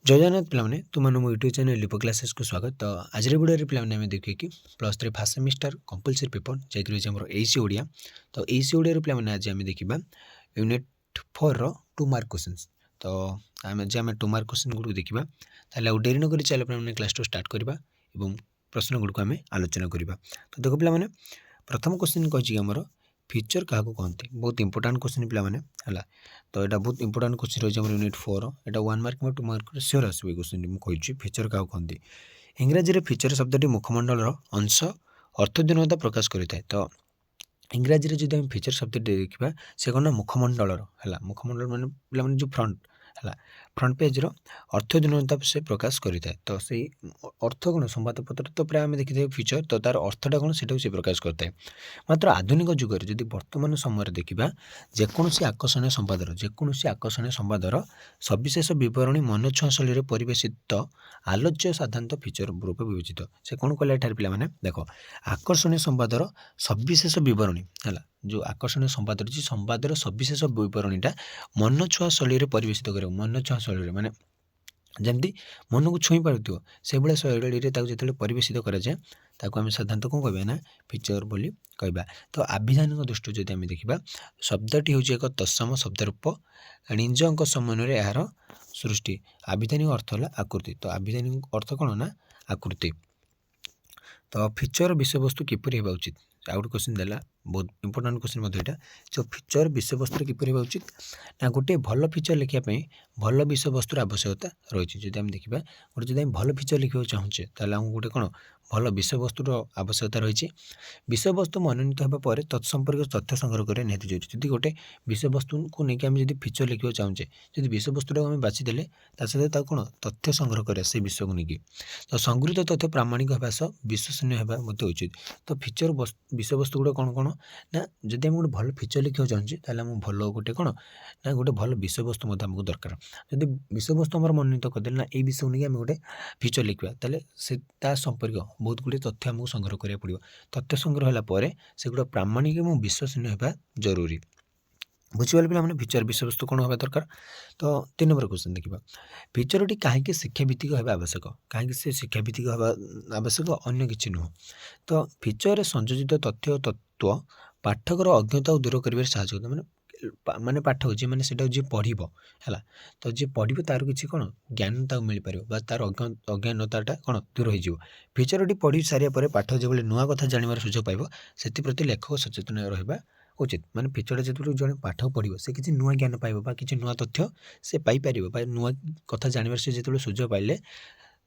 जय जगन्नाथ पिलाने तुम यूट्यूब चैनल लिपो क्लासेस को स्वागत। तो आज वीडियो पिलाने आम देखिए कि +3 फर्स्ट सेमिस्टर कंपलसरी पेपर जैसे आम एसी ओडिया। तो एसी ओडिया पिलाने आज आम देखा यूनिट 4 रो 2 मार्क क्वेश्चन। तो आम आम 2 मार्क क्वेश्चन गुड़ देखा ताले डेरी नक चल पे क्लास टू स्टार्ट करवा और प्रश्न गुड़ को आम आलोचना करवा। तो देखो पिलाने प्रथम क्वेश्चन कही आमर फीचर क्या कहते बहुत इंपोर्टाट क्वेश्चन पिलाने है। तो यहाँ बहुत इंपोर्टाट क्वेश्चन रही है यूनिट 4 यहाँ 1 मार्क 2 मार्क सियोर आसो क्वेश्चन मुझे फीचर क्या कहते। इंग्राजी में फीचर शब्द शब्दटी अंश अर्थहीनता प्रकाश करें। तो इंग्राजी में जो फीचर शब्द देखा से कौन ना मुखमंडल है। मुखमंडल माने जो फ्रंट है फ्रंट पेज अर्थहीनता से प्रकाश करें। तो से अर्थ कौन संवादपत्र तो प्राय आम देखी फीचर तो तार अर्थटा कौन से प्रकाश करता है। मात्र आधुनिक जुगर जदि वर्तमान समय देखा जेकोसी आकर्षण संवादर सविशेष बरणी मन छुआ शैली परिवेशित आलोच्य साधारणतः फीचर रूप विवेचित। से कौन कहला एठार पिला देख आकर्षणीय संवादर सविशेष बरणी है जो आकर्षणीय संवाद रही संवादर सविशेष बरणीटा मन छुआ शैली परिवेशित कर मन छुआ शैली माने जमती मन को छुई पार से भाई शैली जो परिवेशित कराए ताकू आम साधारणतः कौन कह ना फीचर बोली कहवा। तो आभिधानिक दृष्टि जब आम देखा शब्दटी हूँ एक तत्सम शब्दरूप निजक समन्वय यार सृष्टि। आभिधानिक अर्थ है आकृति। तो आभिधानिक अर्थ कौन ना आकृति। तो फीचर विषय वस्तु किपर होगा उचित आ गए क्वेश्चन देला बहुत इंपोर्टाट क्वेश्चन यहाँ जो फीचर विषय वस्तु किपर होगा उचित ना गोटे भल फीचर लिखापी भल विषय वस्तुर आवश्यकता रही है। जब देखा गोटे जब भल फीचर लिखा चाहूँचे ताल गोटे कौन भल विषय वस्तुर आवश्यकता रही। विषय वस्तु मनोनीत होगा तत्संपर्क तथ्य संग्रह करें निहत जरूरी। जब गोटे विषय वस्तु को लेकिन आम जब फीचर लिखा चाहूँचे जब विषय वस्तुटा आम बाछीदे सहित कौन तथ्य संग्रह करें से विषय को लेकिन तो संगृहीत तथ्य प्रामाणिक होगा सह विश्वसनीय होगा उचित। तो फीचर विषय वस्तु गुड़ा कौन कौन ना जब आम गोटे भल फीचर लिखा चाहूँचे ताल भल गोटे कौन ना गोटे भल विषय वस्तु आमको दरकार। जब विषय वस्तु आम मनोनीत करदे ना ये विषय नहीं आम गोटे फीचर लिखा ताले से संपर्क बहुत गुड़े तथ्य आमको संग्रह करा पड़ो। तथ्य संग्रह होगापर से गुड़ा प्रामाणिक और विश्वसनीय होगा जरूरी। बुझीगल पे फीचर विषय वस्तु कौन होगा दरकार। तो 3 नंबर क्वेश्चन देखा फीचरटी कहीं शिक्षाभित्तिक होगा आवश्यक कहीं से शिक्षाभित्तिक होगा आवश्यक अन्य किसी नुह। तो फीचर संयोजित तथ्य तत्व पाठकर अज्ञता दूर कर साहय माने माने पाठ हो मैंने से पढ़ है तो जी पढ़ तार किसी कौन ज्ञान मिल पार तार अज्ञानता कौन दूर हो। फीचरटी पढ़ी सारापर पाठ जो नुआ कथा जानवर सुझ पाइब से लेखक सचेतन रहा उचित। माने फीचर जो जड़े पाठ पढ़ो से किसी नुआ ज्ञान पाइब कि नुआ तथ्य से पाइपर नुआ कथा जानवर से जो सुझ पाइले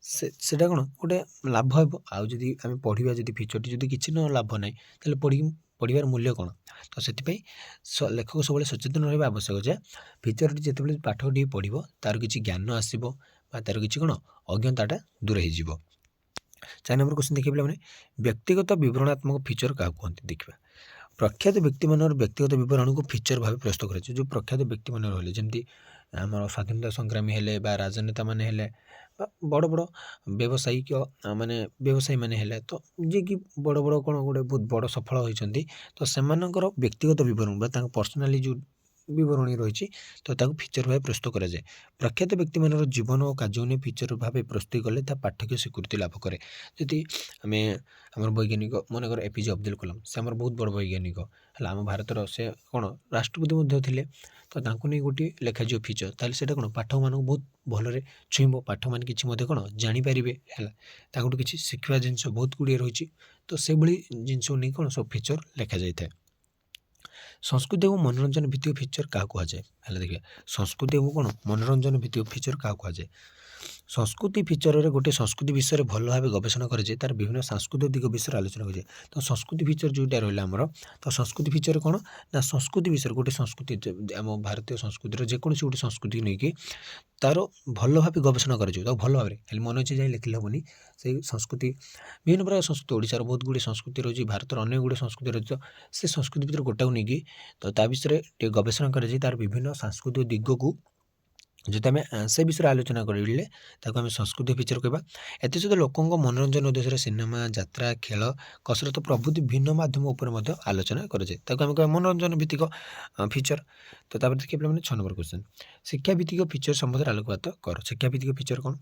से कौन गोटे लाभ हो। आदि आम पढ़ा जब फीचरटी जब किसी न लाभ ना तो पढ़ार मूल्य कौन। तो से लेखक सब सचेतन रहा आवश्यक जे फीचरटी जिते पाठटी पढ़ो तार किसी ज्ञान आसो तार किसी कौन अज्ञताटा दूर हो। 4 नंबर क्वेश्चन देखिए पे व्यक्तिगत विवरणात्मक फीचर क्या कहते देखा प्रख्यात व्यक्ति मान व्यक्तिगत विवरण को फीचर भाव प्रस्तुत कर जो प्रख्यात व्यक्ति मान रही जमी आम स्वाधीनता संग्रामी हेले राजनेता माने हेले बड़ बड़ व्यावसायिक माने व्यवसायी माने हेले तो जी कि बड़ बड़ कौन गोटे बहुत बड़ सफल होती तो से व्यक्तिगत विवरण पर्सनाली जो विवरणी रही तो ताकू फीचर भाव प्रस्तुत कराए। प्रख्यात व्यक्ति मान जीवन और कार्य फीचर भाव प्रस्तुत कले पाठ्यक्य स्वीकृति लाभ करे। जदि आम आम वैज्ञानिक मनकर एपीजे अब्दुल कलाम से आम बहुत बड़ वैज्ञानिक है आम भारतर से कौन राष्ट्रपति थे तो नहीं गोटे लेखाजी फीचर ताल से कौन पाठक मान बहुत भलि छुईब पाठक मैंने किसी कौन जानीपर है किसी शिखा जिनस बहुत गुड़िए रही तो से भाई जिनस नहीं कौन सब फीचर लिखा जाए। संस्कृति और मनोरंजन भित्तिक फीचर क्या कहुए देखिए संस्कृति और कौन मनोरंजन भित्तिक फीचर क्या कहुए। संस्कृति फीचर रे गोटे संस्कृति विषय में भल भाव गवेषणा कराए तार विभिन्न सांस्कृतिक दिग विषय आलोचना कराए। तो संस्कृति फीचर जोटा रहा आमर तो संस्कृति फीचर कौन ना संस्कृति विषय गोटे संस्कृति आम भारतीय संस्कृतिर जेकोसी गोटे संस्कृति नहीं कि तार भल भाव गवेषणा कर भल भाव में मन इच्छा जाए लिखिले हेनी से संस्कृति विभिन्न प्रकार संस्कृति ओडिशार बहुत गुड़े संस्कृति रही भारत अनेक गुड़े संस्कृति रही तो से संस्कृति भितर गोटा नहीं कि तो ता विषय गवेषणा कर तार विभिन्न सांस्कृतिक दिग को ଯଦି ଆମେ ସେ ବିଷୟରେ ଆଲୋଚନା କରିଲେ ତାକୁ ଆମେ ସଂସ୍କୃତି ଫିଚର କହିବା। ଏଥିସହିତ ଲୋକଙ୍କ ମନୋରଞ୍ଜନ ଉଦ୍ଦେଶ୍ୟରେ ସିନେମା, ଯାତ୍ରା, ଖେଳ, କସରତ ପ୍ରଭୃତି ଭିନ୍ନ ମାଧ୍ୟମ ଉପରେ ମଧ୍ୟ ଆଲୋଚନା କରାଯାଏ। ତାକୁ ଆମେ କହିବା ମନୋରଞ୍ଜନ ଭିତ୍ତିକ ଫିଚର। ତ ତାପରେ ଦେଖିବା ପିଲାମାନେ 6 ନମ୍ବର କ୍ୱେଶ୍ଚନ, ଶିକ୍ଷା ଭିତ୍ତିକ ଫିଚର ସମ୍ବନ୍ଧରେ ଆଲୋକପାତ କର। ଶିକ୍ଷା ଭିତ୍ତିକ ଫିଚର କ'ଣ?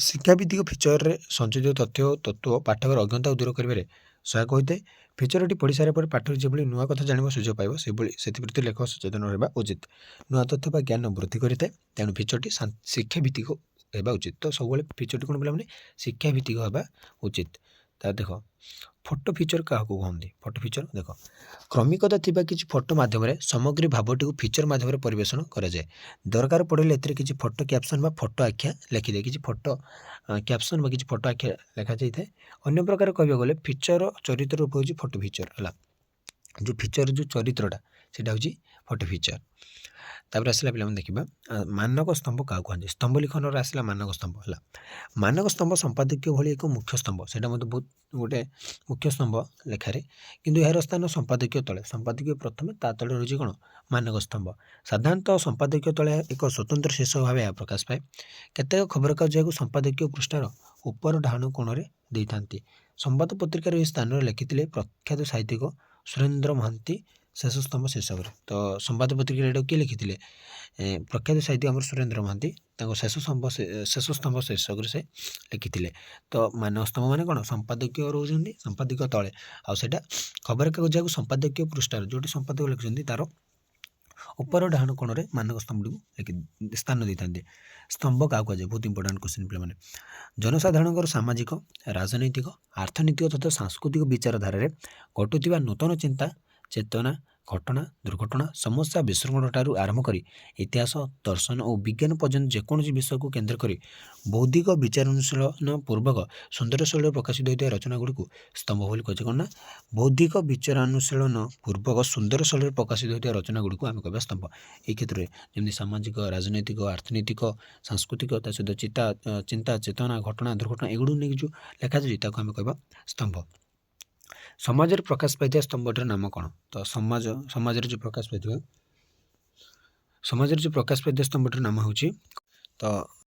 ଶିକ୍ଷା ଭିତ୍ତିକ ଫିଚରରେ ସଂଯୋଜିତ ତଥ୍ୟ ଓ ତତ୍ତ୍ୱ ପାଠକର ଅଜ୍ଞତାକୁ ଦୂର କରିବାରେ ସହାୟକ ହୋଇଥାଏ। ଫିଚରଟି ପଢ଼ି ସାରିବା ପରେ ପାଠକ ଯେଭଳି ନୂଆ କଥା ଜାଣିବା ସୁଯୋଗ ପାଇବ ସେଭଳି ସେଥିପ୍ରତି ଲେଖକ ସଚେତନ ରହିବା ଉଚିତ। ନୂଆ ତଥ୍ୟ ବା ଜ୍ଞାନ ବୃଦ୍ଧି କରିଥାଏ। ତେଣୁ ଫିଚରଟି ଶିକ୍ଷା ଭିତ୍ତିକ ହେବା ଉଚିତ। ତ ସବୁବେଳେ ଫିଚରଟି କ'ଣ ପିଲାମାନେ ଶିକ୍ଷା ଭିତ୍ତିକ ହେବା ଉଚିତ। ତା ଦେଖ ଫଟୋ ଫିଚର କାହାକୁ କୁହନ୍ତି? ଫଟୋ ଫିଚର ଦେଖ କ୍ରମିକତା ଥିବା କିଛି ଫଟୋ ମାଧ୍ୟମରେ ସାମଗ୍ରୀ ଭାବଟିକୁ ଫିଚର ମାଧ୍ୟମରେ ପରିବେଷଣ କରାଯାଏ। ଦରକାର ପଡ଼ିଲେ ଏଥିରେ କିଛି ଫଟୋ କ୍ୟାପସନ୍ ବା ଫଟୋ ଆଖ୍ୟା ଲେଖିଦିଏ। କିଛି ଫଟୋ କ୍ୟାପସନ୍ ବା କିଛି ଫଟୋ ଆଖ୍ୟା ଲେଖାଯାଇଥାଏ। ଅନ୍ୟ ପ୍ରକାର କହିବାକୁ ଗଲେ ଫିଚର ଚରିତ୍ର ରୂପ ହେଉଛି ଫଟୋ ଫିଚର ହେଲା। ଯେଉଁ ଫିଚର ଯେଉଁ ଚରିତ୍ରଟା ସେଇଟା ହେଉଛି ଫଟୋ ଫିଚର। ତାପରେ ଆସିଲା ପିଲାମାନେ ଦେଖିବା ମାନକ ସ୍ତମ୍ଭ କାହାକୁ କୁହାଯାଏ? ସ୍ତମ୍ଭ ଲିଖନରେ ଆସିଲା ମାନକ ସ୍ତମ୍ଭ ହେଲା। ମାନକ ସ୍ତମ୍ଭ ସମ୍ପାଦକୀୟ ଭଳି ଏକ ମୁଖ୍ୟ ସ୍ତମ୍ଭ, ସେଇଟା ମଧ୍ୟ ବହୁତ ଗୋଟେ ମୁଖ୍ୟ ସ୍ତମ୍ଭ ଲେଖାରେ, କିନ୍ତୁ ଏହାର ସ୍ଥାନ ସମ୍ପାଦକୀୟ ତଳେ। ସମ୍ପାଦକୀୟ ପ୍ରଥମେ, ତା ତଳେ ରହିଛି କ'ଣ? ମାନକ ସ୍ତମ୍ଭ। ସାଧାରଣତଃ ସମ୍ପାଦକୀୟ ତଳେ ଏକ ସ୍ୱତନ୍ତ୍ର ଶୀର୍ଷକ ଭାବେ ଏହା ପ୍ରକାଶ ପାଏ। କେତେକ ଖବରକାଗଜ ଏହାକୁ ସମ୍ପାଦକୀୟ ପୃଷ୍ଠାର ଉପର ଡାହାଣ କୋଣରେ ଦେଇଥାନ୍ତି। ସମ୍ବାଦ ପତ୍ରିକାର ଏହି ସ୍ଥାନରେ ଲେଖିଥିଲେ ପ୍ରଖ୍ୟାତ ସାହିତ୍ୟିକ ସୁରେନ୍ଦ୍ର ମହାନ୍ତି ଶେଷ ସ୍ତମ୍ଭ ଶୀର୍ଷକରେ। ତ ସମ୍ବାଦ ପତ୍ରିକାରେ ଏଟାକୁ କିଏ ଲେଖିଥିଲେ? ପ୍ରଖ୍ୟାତ ସାହିତ୍ୟିକ ଆମର ସୁରେନ୍ଦ୍ର ମହାନ୍ତି ତାଙ୍କ ଶେଷ ସ୍ତମ୍ଭ ଶୀର୍ଷକରେ ସେ ଲେଖିଥିଲେ। ତ ମାନକ ସ୍ତମ୍ଭ ମାନେ କ'ଣ? ସମ୍ପାଦକୀୟ ରହୁଛନ୍ତି ସମ୍ପାଦକୀୟ ତଳେ, ଆଉ ସେଇଟା ଖବରକାଗଜ ଯାହାକୁ ସମ୍ପାଦକୀୟ ପୃଷ୍ଠାର ଯେଉଁଠି ସମ୍ପାଦକ ଲେଖୁଛନ୍ତି ତାର ଉପର ଡାହାଣ କୋଣରେ ମାନକ ସ୍ତମ୍ଭଟିକୁ ସ୍ଥାନ ଦେଇଥାନ୍ତି। ସ୍ତମ୍ଭ କାହାକୁ କୁହାଯାଏ? ବହୁତ ଇମ୍ପୋର୍ଟାଣ୍ଟ କ୍ୱେଶ୍ଚିନ୍ ପିଲାମାନେ। ଜନସାଧାରଣଙ୍କର ସାମାଜିକ, ରାଜନୈତିକ, ଆର୍ଥନୈତିକ ତଥା ସାଂସ୍କୃତିକ ବିଚାରଧାରାରେ ଘଟୁଥିବା ନୂତନ ଚିନ୍ତା, ଚେତନା, ଘଟଣା, ଦୁର୍ଘଟଣା, ସମସ୍ୟା, ବିଶୃଙ୍ଖଳାଠାରୁ ଆରମ୍ଭ କରି ଇତିହାସ, ଦର୍ଶନ ଓ ବିଜ୍ଞାନ ପର୍ଯ୍ୟନ୍ତ ଯେକୌଣସି ବିଷୟକୁ କେନ୍ଦ୍ର କରି ବୌଦ୍ଧିକ ବିଚାରାନୁଶୀଳନ ପୂର୍ବକ ସୁନ୍ଦର ଶୈଳୀରେ ପ୍ରକାଶିତ ହୋଇଥିବା ରଚନାଗୁଡ଼ିକୁ ସ୍ତମ୍ଭ ବୋଲି କୁହାଯାଏ। କ'ଣ ନା? ବୌଦ୍ଧିକ ବିଚାରାନୁଶୀଳନ ପୂର୍ବକ ସୁନ୍ଦର ଶୈଳୀରେ ପ୍ରକାଶିତ ହୋଇଥିବା ରଚନାଗୁଡ଼ିକୁ ଆମେ କହିବା ସ୍ତମ୍ଭ। ଏହି କ୍ଷେତ୍ରରେ ଯେମିତି ସାମାଜିକ, ରାଜନୈତିକ, ଅର୍ଥନୈତିକ, ସାଂସ୍କୃତିକ, ତା ସହିତ ଚିନ୍ତା, ଚେତନା, ଘଟଣା, ଦୁର୍ଘଟଣା ଏଗୁଡ଼ିକୁ ନେଇକି ଯେଉଁ ଲେଖାଯାଉଛି ତାକୁ ଆମେ କହିବା ସ୍ତମ୍ଭ। ସମାଜରେ ପ୍ରକାଶ ପାଇଥିବା ସ୍ତମ୍ଭଟିର ନାମ କ'ଣ? ତ ସମାଜରେ ଯେଉଁ ପ୍ରକାଶ ପାଇଥିବା ସ୍ତମ୍ଭଟିର ନାମ ହେଉଛି, ତ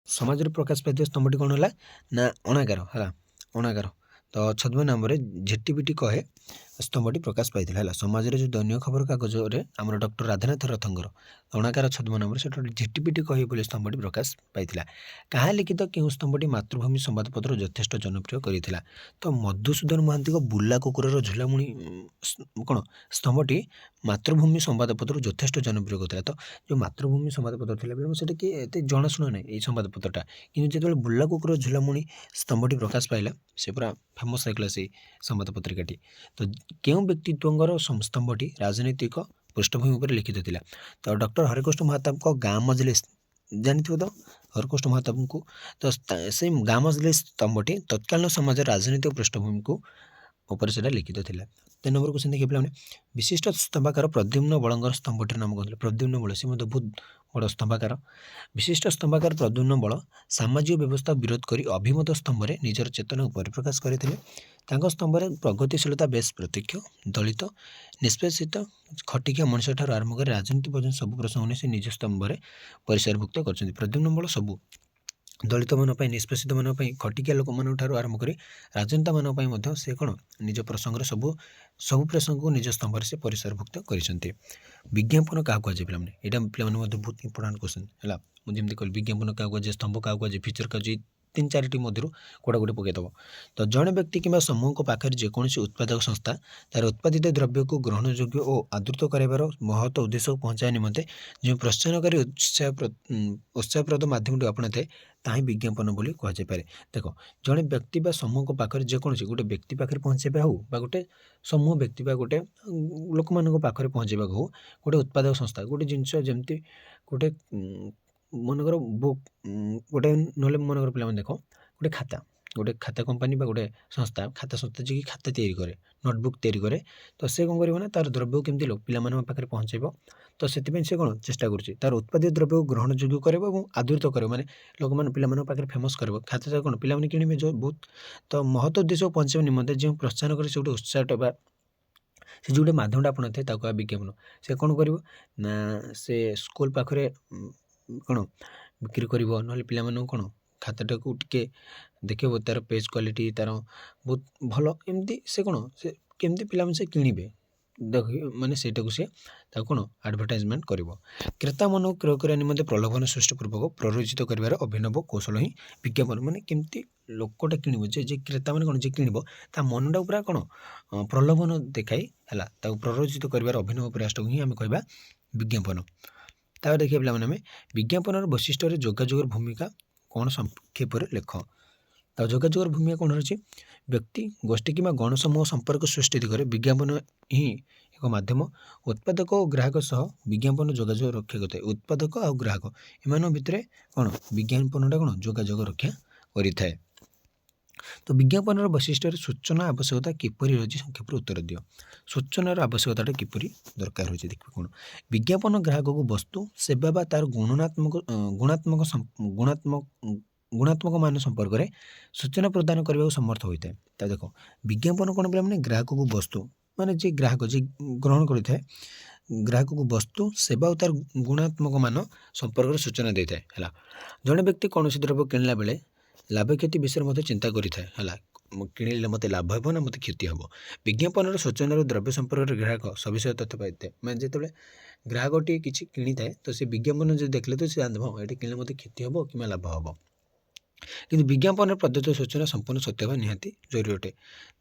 ସମାଜରେ ପ୍ରକାଶ ପାଇଥିବା ସ୍ତମ୍ଭଟି କ'ଣ ହେଲା ନା ଅଣାଗାର ହେଲା। ଅଣାଗାର ତ ଛଦ୍ମ ନାମରେ ଝିଟିପିଟି କହେ ସ୍ତମ୍ଭଟି ପ୍ରକାଶ ପାଇଥିଲା ହେଲା। ସମାଜରେ ଯେଉଁ ଦୈନିକ ଖବରକାଗଜରେ ଆମର ଡକ୍ଟର ରାଧାନାଥ ରଥଙ୍କର ଅଣାଗାର ଛଦ୍ମ ନାମରେ ସେଟା ଝିଟିପିଟି କହେ ବୋଲି ସ୍ତମ୍ଭଟି ପ୍ରକାଶ ପାଇଥିଲା। କାହା ଲିଖିତ କେଉଁ ସ୍ତମ୍ଭଟି ମାତୃଭୂମି ସମ୍ବାଦପତ୍ର ଯଥେଷ୍ଟ ଜନପ୍ରିୟ କରିଥିଲା? ତ ମଧୁସୂଦନ ମହାନ୍ତିଙ୍କ ବୁଲା କୁକୁରର ଝୁଲାମୁଣି କ'ଣ ସ୍ତମ୍ଭଟି ମାତୃଭୂମି ସମ୍ବାଦପତ୍ର ଯଥେଷ୍ଟ ଜନପ୍ରିୟ କରିଥିଲା। ତ ଯେଉଁ ମାତୃଭୂମି ସମ୍ବାଦପତ୍ର ଥିଲା ସେଟା କି ଏତେ ଜଣାଶୁଣା ନାହିଁ ଏଇ ସମ୍ବାଦପତ୍ରଟା, କିନ୍ତୁ ଯେତେବେଳେ ବୁଲା କୁକୁର ଝୁଲାମୁଣି ସ୍ତମ୍ଭଟି ପ୍ରକାଶ ପାଇଲା ସେ ପୁରା ଫେମସ୍ ହେଇଗଲା ସେଇ ସମ୍ବାଦ ପତ୍ରିକାଟି। ତ କେଉଁ ବ୍ୟକ୍ତିତ୍ୱଙ୍କର ସ୍ତମ୍ଭଟି ରାଜନୈତିକ ପୃଷ୍ଠଭୂମି ଉପରେ ଲିଖିତ ଥିଲା? ତ ଡକ୍ଟର ହରେକୃଷ୍ଣ ମହାତାବଙ୍କ ଗାଁ ମଜଲିସ ଜାଣିଥିବ ତ ହରେକୃଷ୍ଣ ମହାତାବଙ୍କୁ। ତ ସେଇ ଗାଁ ମଜଲିସ ସ୍ତମ୍ଭଟି ତତ୍କାଳୀନ ସମାଜର ରାଜନୈତିକ ପୃଷ୍ଠଭୂମିକୁ ଉପରେ ସେଟା ଲିଖିତ ଥିଲା। 3 ନମ୍ବର କ୍ୱେଶ୍ଚନ୍ ଦେଖିବା ପିଲାମାନେ, ବିଶିଷ୍ଟ ସ୍ତମ୍ଭକାର ପ୍ରଦ୍ୟୁମ୍ନ ବଳଙ୍କର ସ୍ତମ୍ଭଟିର ନାମ କହୁଥିଲେ? ପ୍ରଦ୍ୟୁମ୍ନ ବଳ, ସେ ମଧ୍ୟ ବହୁତ ବଡ଼ ସ୍ତମ୍ଭକାର। ବିଶିଷ୍ଟ ସ୍ତମ୍ଭକାର ପ୍ରଦ୍ୟୁମ୍ନ ବଳ ସାମାଜିକ ବ୍ୟବସ୍ଥା ବିରୋଧ କରି ଅଭିମତ ସ୍ତମ୍ଭରେ ନିଜର ଚେତନାକୁ ପରିପ୍ରକାଶ କରିଥିଲେ। ତାଙ୍କ ସ୍ତମ୍ଭରେ ପ୍ରଗତିଶୀଳତା ବେଶ ପ୍ରତ୍ୟକ୍ଷ, ଦଳିତ, ନିଷ୍ପେଷିତ, ଖଟିଖିଆ ମଣିଷଠାରୁ ଆରମ୍ଭ କରି ରାଜନୀତି ପର୍ଯ୍ୟନ୍ତ ସବୁ ପ୍ରସଙ୍ଗ ନେଇ ସେ ନିଜ ସ୍ତମ୍ଭରେ ପରିସରଭୁକ୍ତ କରିଛନ୍ତି। ପ୍ରଦ୍ୟୁମ୍ନ ବଳ ସବୁ ଦଳିତମାନଙ୍କ ପାଇଁ, ନିଷ୍ପେଷିତମାନଙ୍କ ପାଇଁ, ଖଟିକିଆ ଲୋକମାନଙ୍କ ଠାରୁ ଆରମ୍ଭ କରି ରାଜନେତାମାନଙ୍କ ପାଇଁ ମଧ୍ୟ ସେ କ'ଣ ନିଜ ପ୍ରସଙ୍ଗରେ ସବୁ ପ୍ରସଙ୍ଗକୁ ନିଜ ସ୍ତମ୍ଭରେ ସେ ପରିସରଭୁକ୍ତ କରିଛନ୍ତି। ବିଜ୍ଞାପନ କାହାକୁ କୁହାଯାଏ ପିଲାମାନେ? ଏଇଟା ପିଲାମାନେ ମଧ୍ୟ ବହୁତ ଇମ୍ପୋର୍ଟାଣ୍ଟ କ୍ୱେଶ୍ଚନ୍ ହେଲା। ମୁଁ ଯେମିତି କହିଲି ବିଜ୍ଞାପନ କାହାକୁ କୁହାଯାଏ, ସ୍ତମ୍ଭ କାହାକୁ କୁହାଯାଏ, ଫିଚର କାହାକୁ, 3-4ଟି ମଧ୍ୟରୁ ଗୋଟେ ପକାଇଦେବ। ତ ଜଣେ ବ୍ୟକ୍ତି କିମ୍ବା ସମୂହଙ୍କ ପାଖରେ ଯେକୌଣସି ଉତ୍ପାଦକ ସଂସ୍ଥା ତାର ଉତ୍ପାଦିତ ଦ୍ରବ୍ୟକୁ ଗ୍ରହଣଯୋଗ୍ୟ ଓ ଆଦୃତ କରାଇବାର ମହତ ଉଦ୍ଦେଶ୍ୟକୁ ପହଞ୍ଚାଇବା ନିମନ୍ତେ ଯେଉଁ ପ୍ରୋତ୍ସାହନକାରୀ ଉତ୍ସାହପ୍ରଦ ମାଧ୍ୟମଟି ଆପଣାଇଥାଏ ତାହା ହିଁ ବିଜ୍ଞାପନ ବୋଲି କୁହାଯାଇପାରେ। ଦେଖ ଜଣେ ବ୍ୟକ୍ତି ବା ସମୂହଙ୍କ ପାଖରେ ଯେକୌଣସି ଗୋଟେ ବ୍ୟକ୍ତି ପାଖରେ ପହଞ୍ଚାଇବା ହେଉ ବା ଗୋଟେ ସମୂହ ବ୍ୟକ୍ତି ବା ଗୋଟେ ଲୋକମାନଙ୍କ ପାଖରେ ପହଞ୍ଚାଇବାକୁ ହେଉ, ଗୋଟେ ଉତ୍ପାଦକ ସଂସ୍ଥା ଗୋଟେ ଜିନିଷ ଯେମିତି ଗୋଟେ ମନେକର ବୁକ୍ ଗୋଟେ, ନହେଲେ ମନେକର ପିଲାମାନେ ଦେଖ ଗୋଟେ ଖାତା କମ୍ପାନୀ ବା ଗୋଟେ ଖାତା ସଂସ୍ଥା ଯିଏକି ଖାତା ତିଆରି କରେ, ନୋଟବୁକ୍ ତିଆରି କରେ, ତ ସେ କ'ଣ କରିବ ନା ତାର ଦ୍ରବ୍ୟକୁ କେମିତି ପିଲାମାନଙ୍କ ପାଖରେ ପହଞ୍ଚାଇବ। ତ ସେଥିପାଇଁ ସେ କ'ଣ ଚେଷ୍ଟା କରୁଛି ତାର ଉତ୍ପାଦିତ ଦ୍ରବ୍ୟକୁ ଗ୍ରହଣଯୋଗ୍ୟ କରିବ ଏବଂ ଆଦୃତ କରିବ, ମାନେ ଲୋକମାନେ ପିଲାମାନଙ୍କ ପାଖରେ ଫେମସ୍ କରିବ। ଖାତାଟା କ'ଣ ପିଲାମାନେ କିଣିବେ ଯେଉଁ ବହୁତ। ତ ମହତ ଉଦ୍ଦେଶ୍ୟକୁ ପହଞ୍ଚାଇବା ନିମନ୍ତେ ଯେଉଁ ପ୍ରୋତ୍ସାହନ କରି ସେ ଗୋଟେ ଉତ୍ସାହଟା ବା ସେ ଯେଉଁଟା ମାଧ୍ୟମଟା ଆପଣଥାଏ ତାକୁ ବିଜ୍ଞାପନ। ସେ କ'ଣ କରିବ ନା ସେ ସ୍କୁଲ ପାଖରେ କ'ଣ ବିକ୍ରି କରିବ, ନହେଲେ ପିଲାମାନଙ୍କୁ କ'ଣ ଖାତାଟାକୁ ଟିକେ ଦେଖିବ, ତା'ର ପେଜ୍ କ୍ୱାଲିଟି ତା'ର ବହୁତ ଭଲ, ଏମିତି ସେ କ'ଣ ସେ କେମିତି ପିଲାମାନେ ସେ କିଣିବେ ମାନେ ସେଇଟାକୁ ସେ ତାକୁ କ'ଣ ଆଡ଼ଭର୍ଟାଇଜମେଣ୍ଟ କରିବ। କ୍ରେତା ମନକୁ କ୍ରୟ କରିବା ନିମନ୍ତେ ପ୍ରଲୋଭନ ସୃଷ୍ଟି ପୂର୍ବକ ପ୍ରରୋଚିତ କରିବାର ଅଭିନବ କୌଶଳ ହିଁ ବିଜ୍ଞାପନ। ମାନେ କେମିତି ଲୋକଟା କିଣିବ, ଯେ କ୍ରେତା ମାନେ କ'ଣ, ଯେ କିଣିବ ତା ମନଟାକୁ ପୁରା କ'ଣ ପ୍ରଲୋଭନ ଦେଖାଇ ହେଲା ତାକୁ ପ୍ରରୋଚିତ କରିବାର ଅଭିନବ ପ୍ରୟାସଟାକୁ ହିଁ ଆମେ କହିବା ବିଜ୍ଞାପନ। ତାପରେ ଦେଖିବା ପିଲାମାନେ ଆମେ ବିଜ୍ଞାପନର ବୈଶିଷ୍ଟ୍ୟରେ ଯୋଗାଯୋଗର ଭୂମିକା କ'ଣ ସଂକ୍ଷେପରେ ଲେଖ। ତ ଯୋଗାଯୋଗର ଭୂମିକା କ'ଣ ରହିଛି? ବ୍ୟକ୍ତି ଗୋଷ୍ଠୀ କିମ୍ବା ଗଣସମୂହ ସମ୍ପର୍କ ସୃଷ୍ଟି ଦିଗରେ ବିଜ୍ଞାପନ ହିଁ ଏକ ମାଧ୍ୟମ। ଉତ୍ପାଦକ ଓ ଗ୍ରାହକ ସହ ବିଜ୍ଞାପନ ଯୋଗାଯୋଗ ରକ୍ଷା କରିଥାଏ। ଉତ୍ପାଦକ ଆଉ ଗ୍ରାହକ ଏମାନଙ୍କ ଭିତରେ କ'ଣ ବିଜ୍ଞାପନଟା କ'ଣ ଯୋଗାଯୋଗ ରକ୍ଷା କରିଥାଏ। ତ ବିଜ୍ଞାପନର ବୈଶିଷ୍ଟ୍ୟରେ ସୂଚନା ଆବଶ୍ୟକତା କିପରି ରହିଛି ସଂକ୍ଷେପରେ ଉତ୍ତର ଦିଅ। ସୂଚନାର ଆବଶ୍ୟକତାଟା କିପରି ଦରକାର ରହିଛି ଦେଖିବେ। କ'ଣ ବିଜ୍ଞାପନ ଗ୍ରାହକକୁ ବସ୍ତୁ ସେବା ବା ତା'ର ଗୁଣାତ୍ମକ ମାନ ସମ୍ପର୍କରେ ସୂଚନା ପ୍ରଦାନ କରିବାକୁ ସମର୍ଥ ହୋଇଥାଏ। ତା ଦେଖ ବିଜ୍ଞାପନ କ'ଣ ପିଲାମାନେ ଗ୍ରାହକକୁ ବସ୍ତୁ ମାନେ ଯେ ଗ୍ରାହକ ଯେ ଗ୍ରହଣ କରିଥାଏ, ଗ୍ରାହକକୁ ବସ୍ତୁ ସେବା ଓ ତା'ର ଗୁଣାତ୍ମକ ମାନ ସମ୍ପର୍କରେ ସୂଚନା ଦେଇଥାଏ ହେଲା। ଜଣେ ବ୍ୟକ୍ତି କୌଣସି ଦ୍ରବ୍ୟ କିଣିଲା ବେଳେ ଲାଭ କ୍ଷତି ବିଷୟରେ ମଧ୍ୟ ଚିନ୍ତା କରିଥାଏ ହେଲା। କିଣିଲେ ମୋତେ ଲାଭ ହେବ ନା ମୋତେ କ୍ଷତି ହେବ। ବିଜ୍ଞାପନର ସୂଚନାରୁ ଦ୍ରବ୍ୟ ସମ୍ପର୍କରେ ଗ୍ରାହକ ସବିଶେଷ ତଥ୍ୟ ପାଇଥାଏ। ମାନେ ଯେତେବେଳେ ଗ୍ରାହକଟିଏ କିଛି କିଣିଥାଏ ତ ସେ ବିଜ୍ଞାପନ ଯଦି ଦେଖିଲେ ତ ସେ ଜାଣିବ ଏଠି କିଣିଲେ ମୋତେ କ୍ଷତି ହେବ କିମ୍ବା ଲାଭ ହେବ। କିନ୍ତୁ ବିଜ୍ଞାପନରେ ପ୍ରଦତ୍ତ ସୂଚନା ସମ୍ପୂର୍ଣ୍ଣ ସତ୍ୟ ହେବା ନିହାତି ଜରୁରୀ ଅଟେ।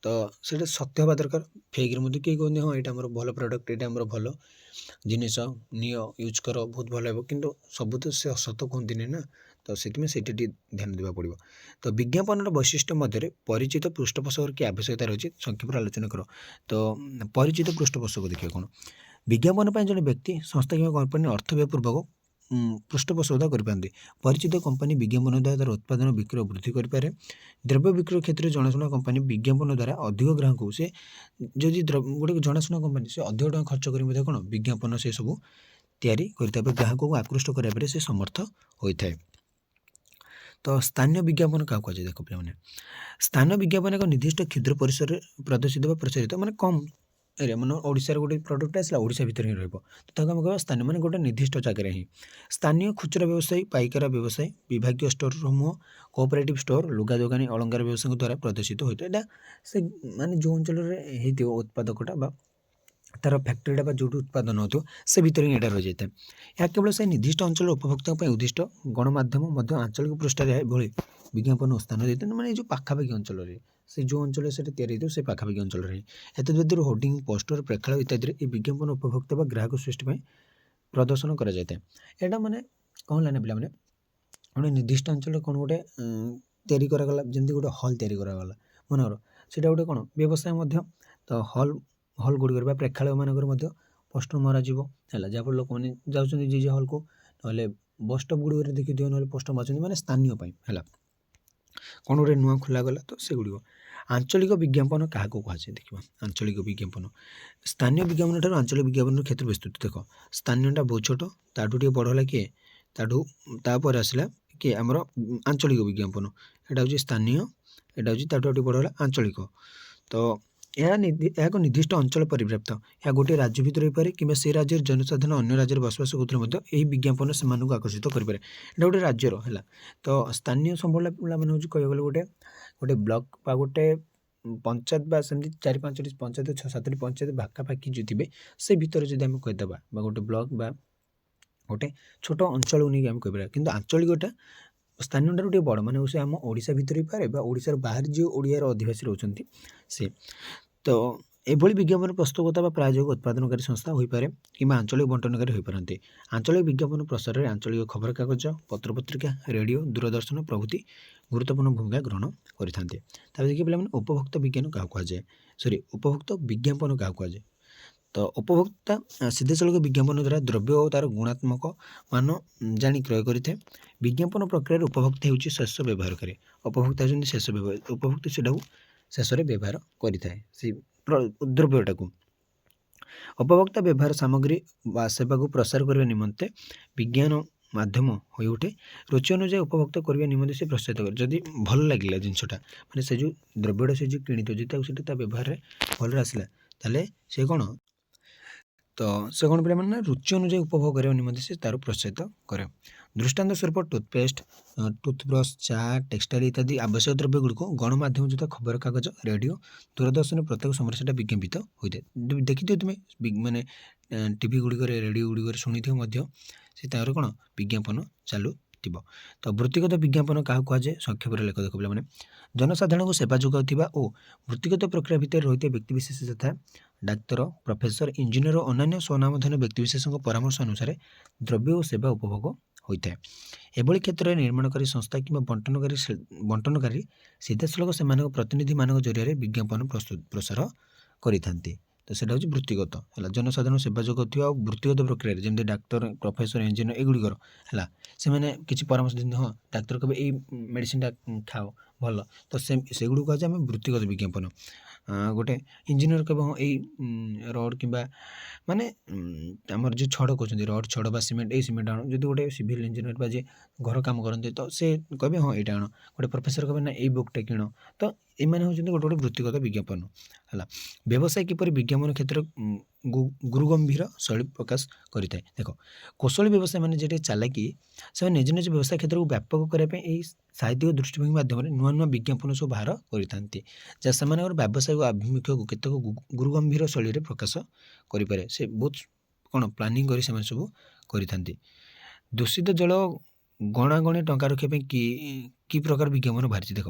ତ ସେଇଟା ସତ୍ୟ ହେବା ଦରକାର। ଫେକ୍ରେ ମଧ୍ୟ କିଏ କୁହନ୍ତି ହଁ ଏଇଟା ଆମର ଭଲ ପ୍ରଡ଼କ୍ଟ, ଏଇଟା ଆମର ଭଲ ଜିନିଷ, ନିଅ ୟୁଜ୍ କର ବହୁତ ଭଲ ହେବ, କିନ୍ତୁ ସବୁ ତ ସେ ସତ କୁହନ୍ତିନି ନା। ତ ସେଥିପାଇଁ ସେଇଟା ଟିକେ ଧ୍ୟାନ ଦେବାକୁ ପଡ଼ିବ। ତ ବିଜ୍ଞାପନର ବୈଶିଷ୍ଟ୍ୟ ମଧ୍ୟରେ ପରିଚିତ ପୃଷ୍ଠପୋଷକର କି ଆବଶ୍ୟକତା ରହିଛି ସଂକ୍ଷେପରେ ଆଲୋଚନା କର। ତ ପରିଚିତ ପୃଷ୍ଠପୋଷକ ଦେଖିବା କ'ଣ ବିଜ୍ଞାପନ ପାଇଁ ଜଣେ ବ୍ୟକ୍ତି ସଂସ୍ଥା କିମ୍ବା କମ୍ପାନୀ ଅର୍ଥ ବ୍ୟୟପୂର୍ବକ ପୃଷ୍ଠପୋଷକତା କରିପାରନ୍ତି। ପରିଚିତ କମ୍ପାନୀ ବିଜ୍ଞାପନ ଦ୍ୱାରା ତା'ର ଉତ୍ପାଦନ ବିକ୍ରୟ ବୃଦ୍ଧି କରିପାରେ। ଦ୍ରବ୍ୟ ବିକ୍ରୟ କ୍ଷେତ୍ରରେ ଜଣାଶୁଣା କମ୍ପାନୀ ବିଜ୍ଞାପନ ଦ୍ୱାରା ଅଧିକ ଗ୍ରାହକଙ୍କୁ ସେ ଯଦି ଗୋଟେ ଜଣାଶୁଣା କମ୍ପାନୀ ସେ ଅଧିକ ଟଙ୍କା ଖର୍ଚ୍ଚ କରି ମଧ୍ୟ କ'ଣ ବିଜ୍ଞାପନ ସେ ସବୁ ତିଆରି କରିଥାଏ ବା ଗ୍ରାହକକୁ ଆକୃଷ୍ଟ କରିବା ପରେ ସେ ସମର୍ଥ ହୋଇଥାଏ। ତ ସ୍ଥାନୀୟ ବିଜ୍ଞାପନ କାହାକୁ କୁହାଯାଏ ଦେଖ ପିଲାମାନେ। ସ୍ଥାନୀୟ ବିଜ୍ଞାପନ ଏକ ନିର୍ଦ୍ଦିଷ୍ଟ କ୍ଷୁଦ୍ର ପରିସରରେ ପ୍ରଦର୍ଶିତ ବା ପ୍ରଚାରିତ ମାନେ କମ୍ ଏରିଆ ମାନେ ଓଡ଼ିଶାର ଗୋଟେ ପ୍ରଡ଼କ୍ଟ ଆସିଲା ଓଡ଼ିଶା ଭିତରେ ହିଁ ରହିବ, ତ ତାକୁ ଆମେ କହିବା ସ୍ଥାନୀୟ ମାନେ ଗୋଟେ ନିର୍ଦ୍ଦିଷ୍ଟ ଜାଗାରେ ହିଁ। ସ୍ଥାନୀୟ ଖୁଚୁରା ବ୍ୟବସାୟୀ, ପାଇକାରା ବ୍ୟବସାୟୀ, ବିଭାଗୀୟ ଷ୍ଟୋର ସମୂହ, କୋଅପରେଟିଭ୍ ଷ୍ଟୋର, ଲୁଗା ଦୋକାନୀ, ଅଳଙ୍କାର ବ୍ୟବସାୟୀଙ୍କ ଦ୍ୱାରା ପ୍ରଦର୍ଶିତ ହୋଇଥାଏ। ଏଇଟା ସେ ମାନେ ଯେଉଁ ଅଞ୍ଚଳରେ ହେଇଥିବ ଉତ୍ପାଦକଟା ବା ତା'ର ଫ୍ୟାକ୍ଟ୍ରିଟା ବା ଯେଉଁଠି ଉତ୍ପାଦନ ହେଉଥିବ ସେ ଭିତରେ ହିଁ ଏଇଟା ରହିଯାଇଥାଏ। ଏହା କେବଳ ସେ ନିର୍ଦ୍ଦିଷ୍ଟ ଅଞ୍ଚଳର ଉପଭୋକ୍ତାଙ୍କ ପାଇଁ ଉଦ୍ଦିଷ୍ଟ। ଗଣମାଧ୍ୟମ ମଧ୍ୟ ଆଞ୍ଚଳିକ ପୃଷ୍ଠାରେ ଏଭଳି ବିଜ୍ଞାପନ ସ୍ଥାନ ଦେଇଥାନ୍ତି। ମାନେ ଏ ଯେଉଁ ପାଖାପାଖି ଅଞ୍ଚଳରେ ସେ ଯେଉଁ ଅଞ୍ଚଳରେ ସେଇଟା ତିଆରି ହେଇଥିବ ସେ ପାଖାପାଖି ଅଞ୍ଚଳରେ ହିଁ। ଏତଦ୍ବ୍ୟତୀତ ହୋର୍ଡ଼ିଂ, ପୋଷ୍ଟର, ପ୍ରେକ୍ଷାଳୟ ଇତ୍ୟାଦିରେ ଏହି ବିଜ୍ଞାପନ ଉପଭୋକ୍ତା ବା ଗ୍ରାହକ ସୃଷ୍ଟି ପାଇଁ ପ୍ରଦର୍ଶନ କରାଯାଇଥାଏ। ଏଇଟା ମାନେ କ'ଣ ହେଲା ନା ପିଲାମାନେ ଗୋଟେ ନିର୍ଦ୍ଦିଷ୍ଟ ଅଞ୍ଚଳରେ କ'ଣ ଗୋଟେ ତିଆରି କରାଗଲା, ଯେମିତି ଗୋଟେ ହଲ୍ ତିଆରି କରାଗଲା ମନେକର, ସେଇଟା ଗୋଟେ କ'ଣ ବ୍ୟବସାୟ ମଧ୍ୟ। ତ ହଲ୍ ଗୁଡ଼ିକରେ ବା ପ୍ରେକ୍ଷାଳୟ ମାନଙ୍କରେ ମଧ୍ୟ ପୋଷ୍ଟର ମରାଯିବ ହେଲା, ଯାହାଫଳରେ ଲୋକମାନେ ଯାଉଛନ୍ତି ଯେ ହଲ୍କୁ, ନହେଲେ ବସ୍ ଷ୍ଟପ୍ ଗୁଡ଼ିକରେ ଦେଖିଥିବ ନହେଲେ ପୋଷ୍ଟର ମାରୁଛନ୍ତି ମାନେ ସ୍ଥାନୀୟ ପାଇଁ ହେଲା। କ'ଣ ଗୋଟେ ନୂଆ ଖୋଲାଗଲା ତ ସେଗୁଡ଼ିକ। ଆଞ୍ଚଳିକ ବିଜ୍ଞାପନ କାହାକୁ କୁହାଯାଏ ଦେଖିବା। ଆଞ୍ଚଳିକ ବିଜ୍ଞାପନ ସ୍ଥାନୀୟ ବିଜ୍ଞାପନ ଠାରୁ ଆଞ୍ଚଳିକ ବିଜ୍ଞାପନର କ୍ଷେତ୍ର ବିସ୍ତୃତ। ଦେଖ ସ୍ଥାନୀୟଟା ବହୁତ ଛୋଟ, ତାଠୁ ଟିକେ ବଡ଼ ହେଲା କିଏ, ତାପରେ ଆସିଲା କିଏ ଆମର ଆଞ୍ଚଳିକ ବିଜ୍ଞାପନ। ଏଇଟା ହେଉଛି ସ୍ଥାନୀୟ, ଏଇଟା ହେଉଛି ତାଠୁ ଟିକେ ବଡ଼ ହେଲା ଆଞ୍ଚଳିକ। ତ ଏହା ଏକ ନିର୍ଦ୍ଦିଷ୍ଟ ଅଞ୍ଚଳ ପରିବ୍ୟାପ୍ତ। ଏହା ଗୋଟିଏ ରାଜ୍ୟ ଭିତରେ ହୋଇପାରେ କିମ୍ବା ସେ ରାଜ୍ୟର ଜନସାଧାରଣ ଅନ୍ୟ ରାଜ୍ୟରେ ବସବାସ କରୁଥିଲେ ମଧ୍ୟ ଏହି ବିଜ୍ଞାପନ ସେମାନଙ୍କୁ ଆକର୍ଷିତ କରିପାରେ। ଏଇଟା ଗୋଟେ ରାଜ୍ୟର ହେଲା। ତ ସ୍ଥାନୀୟ ସମ୍ବଳ ମାନେ ହେଉଛି କହିବାକୁ ଗଲେ ଗୋଟେ ବ୍ଲକ ବା ଗୋଟେ ପଞ୍ଚାୟତ ବା ସେମିତି 4-5ଟି ପଞ୍ଚାୟତ 6-7ଟି ପଞ୍ଚାୟତ ପାଖାପାଖି ଯେଉଁ ଥିବେ ସେ ଭିତରେ ଯଦି ଆମେ କହିଦେବା ବା ଗୋଟେ ବ୍ଲକ ବା ଗୋଟେ ଛୋଟ ଅଞ୍ଚଳକୁ ନେଇକି ଆମେ କହିପାରିବା। କିନ୍ତୁ ଆଞ୍ଚଳିକଟା ସ୍ଥାନୀୟଠାରୁ ଟିକେ ବଡ଼, ମାନେ ସେ ଆମ ଓଡ଼ିଶା ଭିତରେ ହେଇପାରେ ବା ଓଡ଼ିଶାର ବାହାରେ ଯେଉଁ ଓଡ଼ିଆର ଅଧିବାସୀ ରହୁଛନ୍ତି ସେ। ତ ଏଭଳି ବିଜ୍ଞାପନ ପ୍ରସ୍ତୁତକର୍ତ୍ତା ବା ପ୍ରାୟୋଜକ ଉତ୍ପାଦନକାରୀ ସଂସ୍ଥା ହୋଇପାରେ କିମ୍ବା ଆଞ୍ଚଳିକ ବଣ୍ଟନକାରୀ ହୋଇପାରନ୍ତି। ଆଞ୍ଚଳିକ ବିଜ୍ଞାପନ ପ୍ରସାରରେ ଆଞ୍ଚଳିକ ଖବରକାଗଜ, ପତ୍ରପତ୍ରିକା, ରେଡ଼ିଓ, ଦୂରଦର୍ଶନ ପ୍ରଭୃତି ଗୁରୁତ୍ୱପୂର୍ଣ୍ଣ ଭୂମିକା ଗ୍ରହଣ କରିଥାନ୍ତି। ତାପରେ ଦେଖିବା ପିଲାମାନେ ଉପଭୋକ୍ତା ବିଜ୍ଞାନ କାହାକୁ କୁହାଯାଏ, ଉପଭୋକ୍ତା ବିଜ୍ଞାପନ କାହାକୁ କୁହାଯାଏ। ତ ଉପଭୋକ୍ତା ସିଧାସଳଖ ବିଜ୍ଞାପନ ଦ୍ୱାରା ଦ୍ରବ୍ୟ ଓ ତା'ର ଗୁଣାତ୍ମକ ମାନ ଜାଣି କ୍ରୟ କରିଥାଏ। ବିଜ୍ଞାପନ ପ୍ରକ୍ରିୟାରେ ଉପଭୋକ୍ତା ହେଉଛି ଶେଷ ବ୍ୟବହାରକାରୀ। ଉପଭୋକ୍ତା ହେଉଛନ୍ତି ଶେଷ ଉପଭୋକ୍ତା ସେଟାକୁ ଶେଷରେ ବ୍ୟବହାର କରିଥାଏ ସେ ଦ୍ରବ୍ୟଟାକୁ। ଉପଭୋକ୍ତା ବ୍ୟବହାର ସାମଗ୍ରୀ ବା ସେବାକୁ ପ୍ରସାର କରିବା ନିମନ୍ତେ ବିଜ୍ଞାନ ମାଧ୍ୟମ ହୋଇଉଠେ। ରୁଚି ଅନୁଯାୟୀ ଉପଭୋକ୍ତା କରିବା ନିମନ୍ତେ ସେ ପ୍ରୋତ୍ସାହିତ କରେ। ଯଦି ଭଲ ଲାଗିଲା ଜିନିଷଟା, ମାନେ ସେ ଯେଉଁ ଦ୍ରବ୍ୟଟା ସେ ଯେଉଁ କିଣିଥିବ ଯଦି ତାକୁ ସେଇଟା ତା ବ୍ୟବହାରରେ ଭଲରେ ଆସିଲା ତାହେଲେ ସେ କ'ଣ ପିଲାମାନେ ନା ରୁଚି ଅନୁଯାୟୀ ଉପଭୋଗ କରିବା ନିମନ୍ତେ ସେ ତା'ର ପ୍ରୋତ୍ସାହିତ କରେ। ଦୃଷ୍ଟାନ୍ତ ସ୍ୱରୂପ ଟୁଥପେଷ୍ଟ, ଟୁଥବ୍ରଶ, ଚା, ଟେକ୍ସଟାଇଲ ଇତ୍ୟାଦି ଆବଶ୍ୟକ ଦ୍ରବ୍ୟଗୁଡ଼ିକୁ ଗଣମାଧ୍ୟମ ଯଥା ଖବରକାଗଜ, ରେଡ଼ିଓ, ଦୂରଦର୍ଶନ ପ୍ରତ୍ୟେକ ସମୟରେ ସେଇଟା ବିଜ୍ଞାପିତ ହୋଇଥାଏ। ଦେଖିଥିବ ତୁମେ ମାନେ ଟିଭି ଗୁଡ଼ିକରେ, ରେଡ଼ିଓ ଗୁଡ଼ିକରେ ଶୁଣିଥିବ ମଧ୍ୟ ସେ ତାର କ'ଣ ବିଜ୍ଞାପନ ଚାଲୁଥିବ। ତ ବୃତ୍ତିଗତ ବିଜ୍ଞାପନ କାହାକୁ କୁହାଯାଏ? ସଂକ୍ଷେପରେ ଲେଖ ଦେଖ ପିଲାମାନେ। ଜନସାଧାରଣଙ୍କୁ ସେବା ଯୋଗାଉଥିବା ଓ ବୃତ୍ତିଗତ ପ୍ରକ୍ରିୟା ଭିତରେ ରହିଥିବା ବ୍ୟକ୍ତିବିଶେଷ ଯଥା ଡାକ୍ତର, ପ୍ରଫେସର, ଇଞ୍ଜିନିୟର ଓ ଅନ୍ୟାନ୍ୟ ସ୍ୱନାମଧନ୍ୟ ବ୍ୟକ୍ତିବିଶେଷଙ୍କ ପରାମର୍ଶ ଅନୁସାରେ ଦ୍ରବ୍ୟ ଓ ସେବା ଉପଭୋଗ ହୋଇଥାଏ। ଏଭଳି କ୍ଷେତ୍ରରେ ନିର୍ମାଣକାରୀ ସଂସ୍ଥା କିମ୍ବା ବଣ୍ଟନକାରୀ ସିଧାସଳଖ ସେମାନଙ୍କ ପ୍ରତିନିଧିମାନଙ୍କ ଜରିଆରେ ବିଜ୍ଞାପନ ପ୍ରସାର କରିଥାନ୍ତି। ତ ସେଇଟା ହେଉଛି ବୃତ୍ତିଗତ ହେଲା। ଜନସାଧାରଣ ସେବା ଯୋଗାଉଥିବା ଆଉ ବୃତ୍ତିଗତ ପ୍ରକ୍ରିୟାରେ ଯେମିତି ଡାକ୍ତର, ପ୍ରଫେସର, ଇଞ୍ଜିନିୟର ଏଗୁଡ଼ିକର ହେଲା, ସେମାନେ କିଛି ପରାମର୍ଶ ଦିଅନ୍ତି। ହଁ, ଡାକ୍ତର କହିବେ ଏଇ ମେଡ଼ିସିନଟା ଖାଅ ଭଲ, ତ ସେଗୁଡ଼ିକୁ କୁହାଯାଏ ଆମେ ବୃତ୍ତିଗତ ବିଜ୍ଞାପନ। ଗୋଟେ ଇଞ୍ଜିନିୟର କହିବ ହଁ ଏଇ ରଡ଼ କିମ୍ବା ମାନେ ଆମର ଯେଉଁ ଛଡ଼ କହୁଛନ୍ତି ରଡ଼, ଛଡ଼ ବା ସିମେଣ୍ଟ, ଏଇ ସିମେଣ୍ଟ ଆଣ। ଯଦି ଗୋଟେ ସିଭିଲ ଇଞ୍ଜିନିୟର ବା ଯେ ଘର କାମ କରନ୍ତି ତ ସେ କହିବେ ହଁ ଏଇଟା ଆଣ। ଗୋଟେ ପ୍ରଫେସର କହିବେ ନା ଏଇ ବୁକ୍ଟା କିଣ। ତ ଏମାନେ ହେଉଛନ୍ତି ଗୋଟେ ବୃତ୍ତିଗତ ବିଜ୍ଞାପନ ହେଲା। ବ୍ୟବସାୟ କିପରି ବିଜ୍ଞାପନ କ୍ଷେତ୍ରରେ ଗୁରୁଗମ୍ଭୀର ଶୈଳୀ ପ୍ରକାଶ କରିଥାଏ। ଦେଖ, କୌଶଳୀ ବ୍ୟବସାୟ ମାନେ ଯେଠି ଚାଲାକି, ସେମାନେ ନିଜ ନିଜ ବ୍ୟବସାୟ କ୍ଷେତ୍ରକୁ ବ୍ୟାପକ କରିବା ପାଇଁ ଏହି ସାହିତ୍ୟିକ ଦୃଷ୍ଟିଭଙ୍ଗୀ ମାଧ୍ୟମରେ ନୂଆ ନୂଆ ବିଜ୍ଞାପନ ସବୁ ବାହାର କରିଥାନ୍ତି, ଯାହା ସେମାନଙ୍କର ବ୍ୟବସାୟିକ ଆଭିମୁଖ୍ୟକୁ କେତେକ ଗୁରୁଗମ୍ଭୀର ଶୈଳୀରେ ପ୍ରକାଶ କରିପାରେ। ସେ ବହୁତ କ'ଣ ପ୍ଲାନିଂ କରି ସେମାନେ ସବୁ କରିଥାନ୍ତି। ଦୂଷିତ ଜଳ ଗଣାଗଣି ଟଙ୍କା ରଖିବା ପାଇଁ କି ପ୍ରକାର ବିଜ୍ଞାପନ ବାହାରିଛି? ଦେଖ,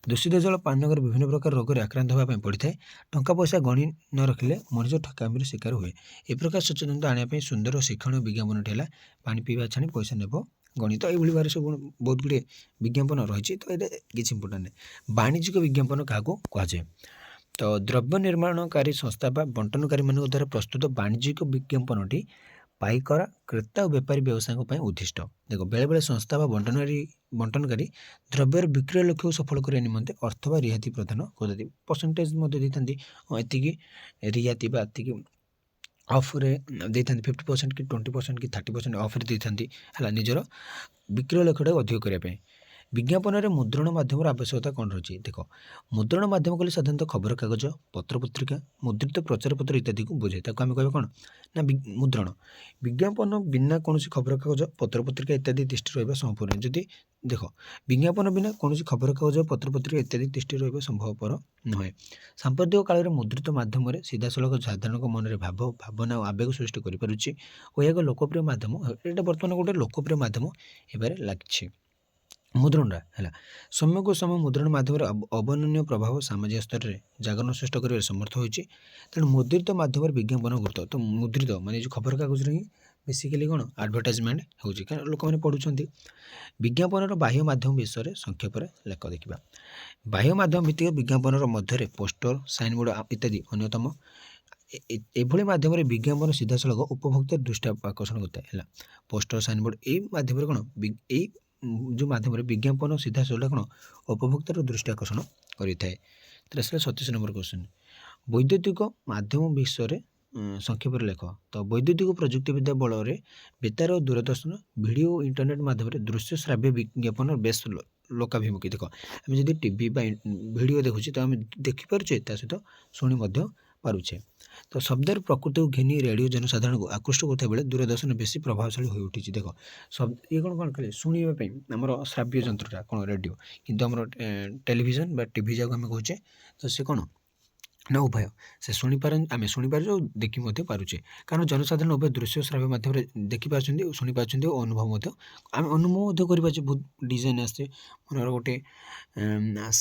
ଦୂଷିତ ଜଳ ପାନ କରି ବିଭିନ୍ନ ପ୍ରକାର ରୋଗରେ ଆକ୍ରାନ୍ତ ହେବା ପାଇଁ ପଡ଼ିଥାଏ। ଟଙ୍କା ପଇସା ଗଣି ନ ରଖିଲେ ମଣିଷ ଠକାମିର ଶିକାର ହୁଏ। ଏ ପ୍ରକାର ସଚେତନତା ଆଣିବା ପାଇଁ ସୁନ୍ଦର ଶିକ୍ଷଣୀୟ ବିଜ୍ଞାପନଟି ହେଲା ପାଣି ପିଇବା ଛାଣି ପଇସା ନେବ ଗଣିତ। ଏଇଭଳି ଭାବରେ ସବୁ ବହୁତ ଗୁଡ଼ିଏ ବିଜ୍ଞାପନ ରହିଛି। ତ ଏଇଟା କିଛି ଇମ୍ପୋର୍ଟାଣ୍ଟ ନାହିଁ। ବାଣିଜ୍ୟିକ ବିଜ୍ଞାପନ କାହାକୁ କୁହାଯାଏ? ତ ଦ୍ରବ୍ୟ ନିର୍ମାଣକାରୀ ସଂସ୍ଥା ବା ବଣ୍ଟନକାରୀମାନଙ୍କ ଦ୍ୱାରା ପ୍ରସ୍ତୁତ ବାଣିଜ୍ୟିକ ବିଜ୍ଞାପନଟି ପାଇକରା, କ୍ରେତା ଓ ବେପାରୀ ବ୍ୟବସାୟଙ୍କ ପାଇଁ ଉଦ୍ଦିଷ୍ଟ। ଦେଖ, ବେଳେବେଳେ ସଂସ୍ଥା ବା ବଣ୍ଟନକାରୀ ଦ୍ରବ୍ୟର ବିକ୍ରୟ ଲକ୍ଷ୍ୟକୁ ସଫଳ କରିବା ନିମନ୍ତେ ଅର୍ଥ ବା ରିହାତି ପ୍ରଦାନ କରନ୍ତି। ପରସେଣ୍ଟେଜ ମଧ୍ୟ ଦେଇଥାନ୍ତି, ଏତିକି ରିହାତି ବା ଏତିକି ଅଫ୍ରେ ଦେଇଥାନ୍ତି, 50% କି 20% କି 30% ଅଫ୍ରେ ଦେଇଥାନ୍ତି ହେଲା, ନିଜର ବିକ୍ରୟ ଲକ୍ଷ୍ୟଟାକୁ ଅଧିକ କରିବା ପାଇଁ। ବିଜ୍ଞାପନରେ ମୁଦ୍ରଣ ମାଧ୍ୟମର ଆବଶ୍ୟକତା କ'ଣ ରହିଛି? ଦେଖ, ମୁଦ୍ରଣ ମାଧ୍ୟମ କହିଲେ ସାଧାରଣତଃ ଖବରକାଗଜ, ପତ୍ରପତ୍ରିକା, ମୁଦ୍ରିତ ପ୍ରଚାରପତ୍ର ଇତ୍ୟାଦିକୁ ବୁଝାଏ। ତାକୁ ଆମେ କହିବା କ'ଣ ନା ମୁଦ୍ରଣ। ବିଜ୍ଞାପନ ବିନା କୌଣସି ଖବରକାଗଜ, ପତ୍ରପତ୍ରିକା ଇତ୍ୟାଦି ତିଷ୍ଠି ରହିବା ସମ୍ଭବପର ନୁହେଁ। ଯଦି ଦେଖ, ବିଜ୍ଞାପନ ବିନା କୌଣସି ଖବରକାଗଜ, ପତ୍ରପତ୍ରିକା ଇତ୍ୟାଦି ତିଷ୍ଠି ରହିବା ସମ୍ଭବପର ନୁହେଁ। ସାମ୍ପ୍ରତିକ କାଳରେ ମୁଦ୍ରିତ ମାଧ୍ୟମରେ ସିଧାସଳଖ ସାଧାରଣଙ୍କ ମନରେ ଭାବନା ଓ ଆବେଗ ସୃଷ୍ଟି କରିପାରୁଛି ଓ ଏହା ଏକ ଲୋକପ୍ରିୟ ମାଧ୍ୟମ। ଏଇଟା ବର୍ତ୍ତମାନ ଗୋଟେ ଲୋକପ୍ରିୟ ମାଧ୍ୟମ ହେବାରେ ଲାଗିଛି ମୁଦ୍ରଣଟା ହେଲା। ସମୟକୁ ସମୟ ମୁଦ୍ରଣ ମାଧ୍ୟମରେ ଅବର୍ଣ୍ଣନୀୟ ପ୍ରଭାବ ସାମାଜିକ ସ୍ତରରେ ଜାଗରଣ ସୃଷ୍ଟି କରିବାରେ ସମର୍ଥ ହୋଇଛି। ତେଣୁ ମୁଦ୍ରିତ ମାଧ୍ୟମରେ ବିଜ୍ଞାପନ ଗୁରୁତ୍ୱ। ତ ମୁଦ୍ରିତ ମାନେ ଯେଉଁ ଖବରକାଗଜରେ ହିଁ ବେସିକାଲି କ'ଣ ଆଡ଼ଭର୍ଟାଇଜମେଣ୍ଟ ହେଉଛି, କାରଣ ଲୋକମାନେ ପଢ଼ୁଛନ୍ତି। ବିଜ୍ଞାପନର ବାହ୍ୟ ମାଧ୍ୟମ ବିଷୟରେ ସଂକ୍ଷେପରେ ଲେଖ ଦେଖିବା। ବାହ୍ୟ ମାଧ୍ୟମ ଭିତ୍ତିକ ବିଜ୍ଞାପନର ମଧ୍ୟରେ ପୋଷ୍ଟର, ସାଇନବୋର୍ଡ଼ ଇତ୍ୟାଦି ଅନ୍ୟତମ। ଏଭଳି ମାଧ୍ୟମରେ ବିଜ୍ଞାପନ ସିଧାସଳଖ ଉପଭୋକ୍ତାର ଦୃଷ୍ଟି ଆକର୍ଷଣ କରିଥାଏ ହେଲା। ପୋଷ୍ଟର, ସାଇନବୋର୍ଡ଼ ଏଇ ମାଧ୍ୟମରେ କ'ଣ ଏଇ ଯେଉଁ ମାଧ୍ୟମରେ ବିଜ୍ଞାପନ ସିଧାସଳଖ କ'ଣ ଉପଭୋକ୍ତାର ଦୃଷ୍ଟି ଆକର୍ଷଣ କରିଥାଏ। ତ ଆସିଲା 37 ନମ୍ବର କ୍ୱେଶ୍ଚନ୍। ବୈଦ୍ୟୁତିକ ମାଧ୍ୟମ ବିଷୟରେ ସଂକ୍ଷେପରେ ଲେଖ। ତ ବୈଦ୍ୟୁତିକ ପ୍ରଯୁକ୍ତିବିଦ୍ୟା ବଳରେ ବେତାର ଓ ଦୂରଦର୍ଶନ, ଭିଡ଼ିଓ ଓ ଇଣ୍ଟରନେଟ୍ ମାଧ୍ୟମରେ ଦୃଶ୍ୟ ଶ୍ରାବ୍ୟ ବିଜ୍ଞାପନ ବେଶ ଲୋକାଭିମୁଖୀ। ଦେଖ, ଆମେ ଯଦି ଟିଭି ବା ଭିଡ଼ିଓ ଦେଖୁଛେ ତ ଆମେ ଦେଖିପାରୁଛେ, ତା ସହିତ ଶୁଣି ମଧ୍ୟ ପାରୁଛେ। ତ ଶବ୍ଦର ପ୍ରକୃତିକୁ ଘେନି ରେଡ଼ିଓ ଜନସାଧାରଣଙ୍କୁ ଆକୃଷ୍ଟ କରୁଥିବା ବେଳେ ଦୂରଦର୍ଶନ ବେଶୀ ପ୍ରଭାବଶାଳୀ ହୋଇଉଠିଛି। ଦେଖ, ଇଏ କ'ଣ ଖାଲି ଶୁଣିବା ପାଇଁ ଆମର ଶ୍ରାବ୍ୟ ଯନ୍ତ୍ରଟା କ'ଣ ରେଡ଼ିଓ, କିନ୍ତୁ ଆମର ଟେଲିଭିଜନ ବା ଟିଭି ଯାକୁ ଆମେ କହୁଛେ ତ ସେ କ'ଣ ନା ଉଭୟ, ସେ ଆମେ ଶୁଣିପାରୁଛେ ଓ ଦେଖି ମଧ୍ୟ ପାରୁଛେ। କାରଣ ଜନସାଧାରଣ ଉଭୟ ଦୃଶ୍ୟ ଶ୍ରାବ୍ୟ ମାଧ୍ୟମରେ ଦେଖିପାରୁଛନ୍ତି, ଶୁଣିପାରୁଛନ୍ତି ଓ ଅନୁଭବ ମଧ୍ୟ ଆମେ ଅନୁଭବ ମଧ୍ୟ କରିପାରୁଛେ। ବହୁତ ଡିଜାଇନ୍ ଆସିছে, ମନେକର ଗୋଟେ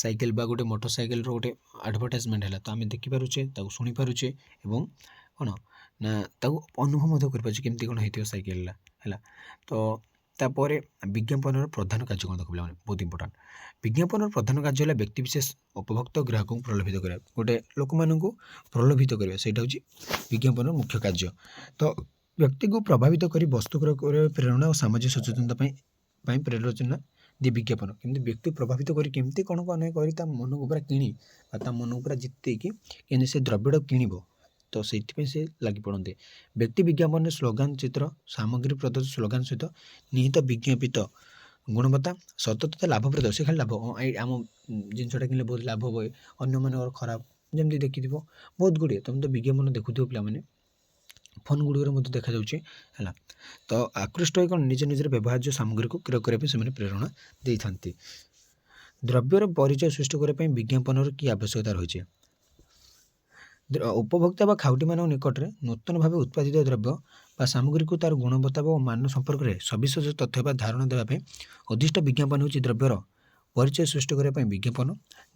ସାଇକେଲ ବା ଗୋଟେ ମୋଟର ସାଇକେଲର ଗୋଟେ ଆଡ଼ଭର୍ଟାଇଜମେଣ୍ଟ ହେଲା, ତ ଆମେ ଦେଖିପାରୁଛେ, ତାକୁ ଶୁଣିପାରୁଛେ ଏବଂ କ'ଣ ନା ତାକୁ ଅନୁଭବ ମଧ୍ୟ କରିପାରୁଛେ କେମିତି କ'ଣ ହେଇଥିବ ସାଇକେଲଟା ହେଲା। ତ ତାପରେ ବିଜ୍ଞାପନର ପ୍ରଧାନ କାର୍ଯ୍ୟ କ'ଣ? ଦେଖ ପିଲାମାନେ, ବହୁତ ଇମ୍ପୋର୍ଟାଣ୍ଟ। ବିଜ୍ଞାପନର ପ୍ରଧାନ କାର୍ଯ୍ୟ ହେଲା ବ୍ୟକ୍ତିବିଶେଷ, ଉପଭୋକ୍ତା, ଗ୍ରାହକଙ୍କୁ ପ୍ରଲୋଭିତ କରିବା। ଗୋଟେ ଲୋକମାନଙ୍କୁ ପ୍ରଲୋଭିତ କରିବା, ସେଇଟା ହେଉଛି ବିଜ୍ଞାପନର ମୁଖ୍ୟ କାର୍ଯ୍ୟ। ତ ବ୍ୟକ୍ତିକୁ ପ୍ରଭାବିତ କରି ବସ୍ତୁ କ୍ରୟ କରିବା ପ୍ରେରଣା ଓ ସାମାଜିକ ସଚେତନତା ପାଇଁ ପ୍ରେରଣା ଦିଏ ବିଜ୍ଞାପନ। କେମିତି ବ୍ୟକ୍ତି ପ୍ରଭାବିତ କରି କେମିତି କ'ଣ କରି ତା ମନକୁ ପୁରା କିଣି ବା ତା ମନକୁ ପୁରା ଜିତେଇକି କେମିତି ସେ ଦ୍ରବ୍ୟଟା କିଣିବ, ତ ସେଇଥିପାଇଁ ସେ ଲାଗି ପଡ଼ନ୍ତି। ବ୍ୟକ୍ତି ବିଜ୍ଞାପନରେ ସ୍ଲୋଗାନ, ଚିତ୍ର, ସାମଗ୍ରୀ ପ୍ରଦତ୍ତ ସ୍ଲୋଗାନ ସହିତ ନିହିତ ବିଜ୍ଞାପିତ ଗୁଣବତ୍ତା, ସତ ତଥା ଲାଭପ୍ରଦ। ସେ ଖାଲି ଲାଭ, ଆମ ଜିନିଷଟା କିଣିଲେ ବହୁତ ଲାଭ ହୁଏ, ଅନ୍ୟମାନଙ୍କର ଖରାପ, ଯେମିତି ଦେଖିଥିବ ବହୁତ ଗୁଡ଼ିଏ। ତୁମେ ତ ବିଜ୍ଞାପନ ଦେଖୁଥିବ ପିଲାମାନେ, ଫୋନ୍ ଗୁଡ଼ିକରେ ମଧ୍ୟ ଦେଖାଯାଉଛି ହେଲା। ତ ଆକୃଷ୍ଟ ହୋଇ କ'ଣ ନିଜ ନିଜର ବ୍ୟବହାର୍ଯ୍ୟ ସାମଗ୍ରୀକୁ କ୍ରୟ କରିବା ପାଇଁ ସେମାନେ ପ୍ରେରଣା ଦେଇଥାନ୍ତି। ଦ୍ରବ୍ୟର ପରିଚୟ ସୃଷ୍ଟି କରିବା ପାଇଁ ବିଜ୍ଞାପନର କି ଆବଶ୍ୟକତା ରହିଛି? ଉପଭୋକ୍ତା ବା ଖାଉଟିମାନଙ୍କ ନିକଟରେ ନୂତନ ଭାବେ ଉତ୍ପାଦିତ ଦ୍ରବ୍ୟ ବା ସାମଗ୍ରୀକୁ ତା'ର ଗୁଣବତ୍ତା ଓ ମାନ ସମ୍ପର୍କରେ ସବିଶେଷ ତଥ୍ୟ ବା ଧାରଣା ଦେବା ପାଇଁ ଉଦ୍ଦିଷ୍ଟ ବିଜ୍ଞାପନ ହେଉଛି ଦ୍ରବ୍ୟର ପରିଚୟ ସୃଷ୍ଟି କରିବା ପାଇଁ ବିଜ୍ଞାପନ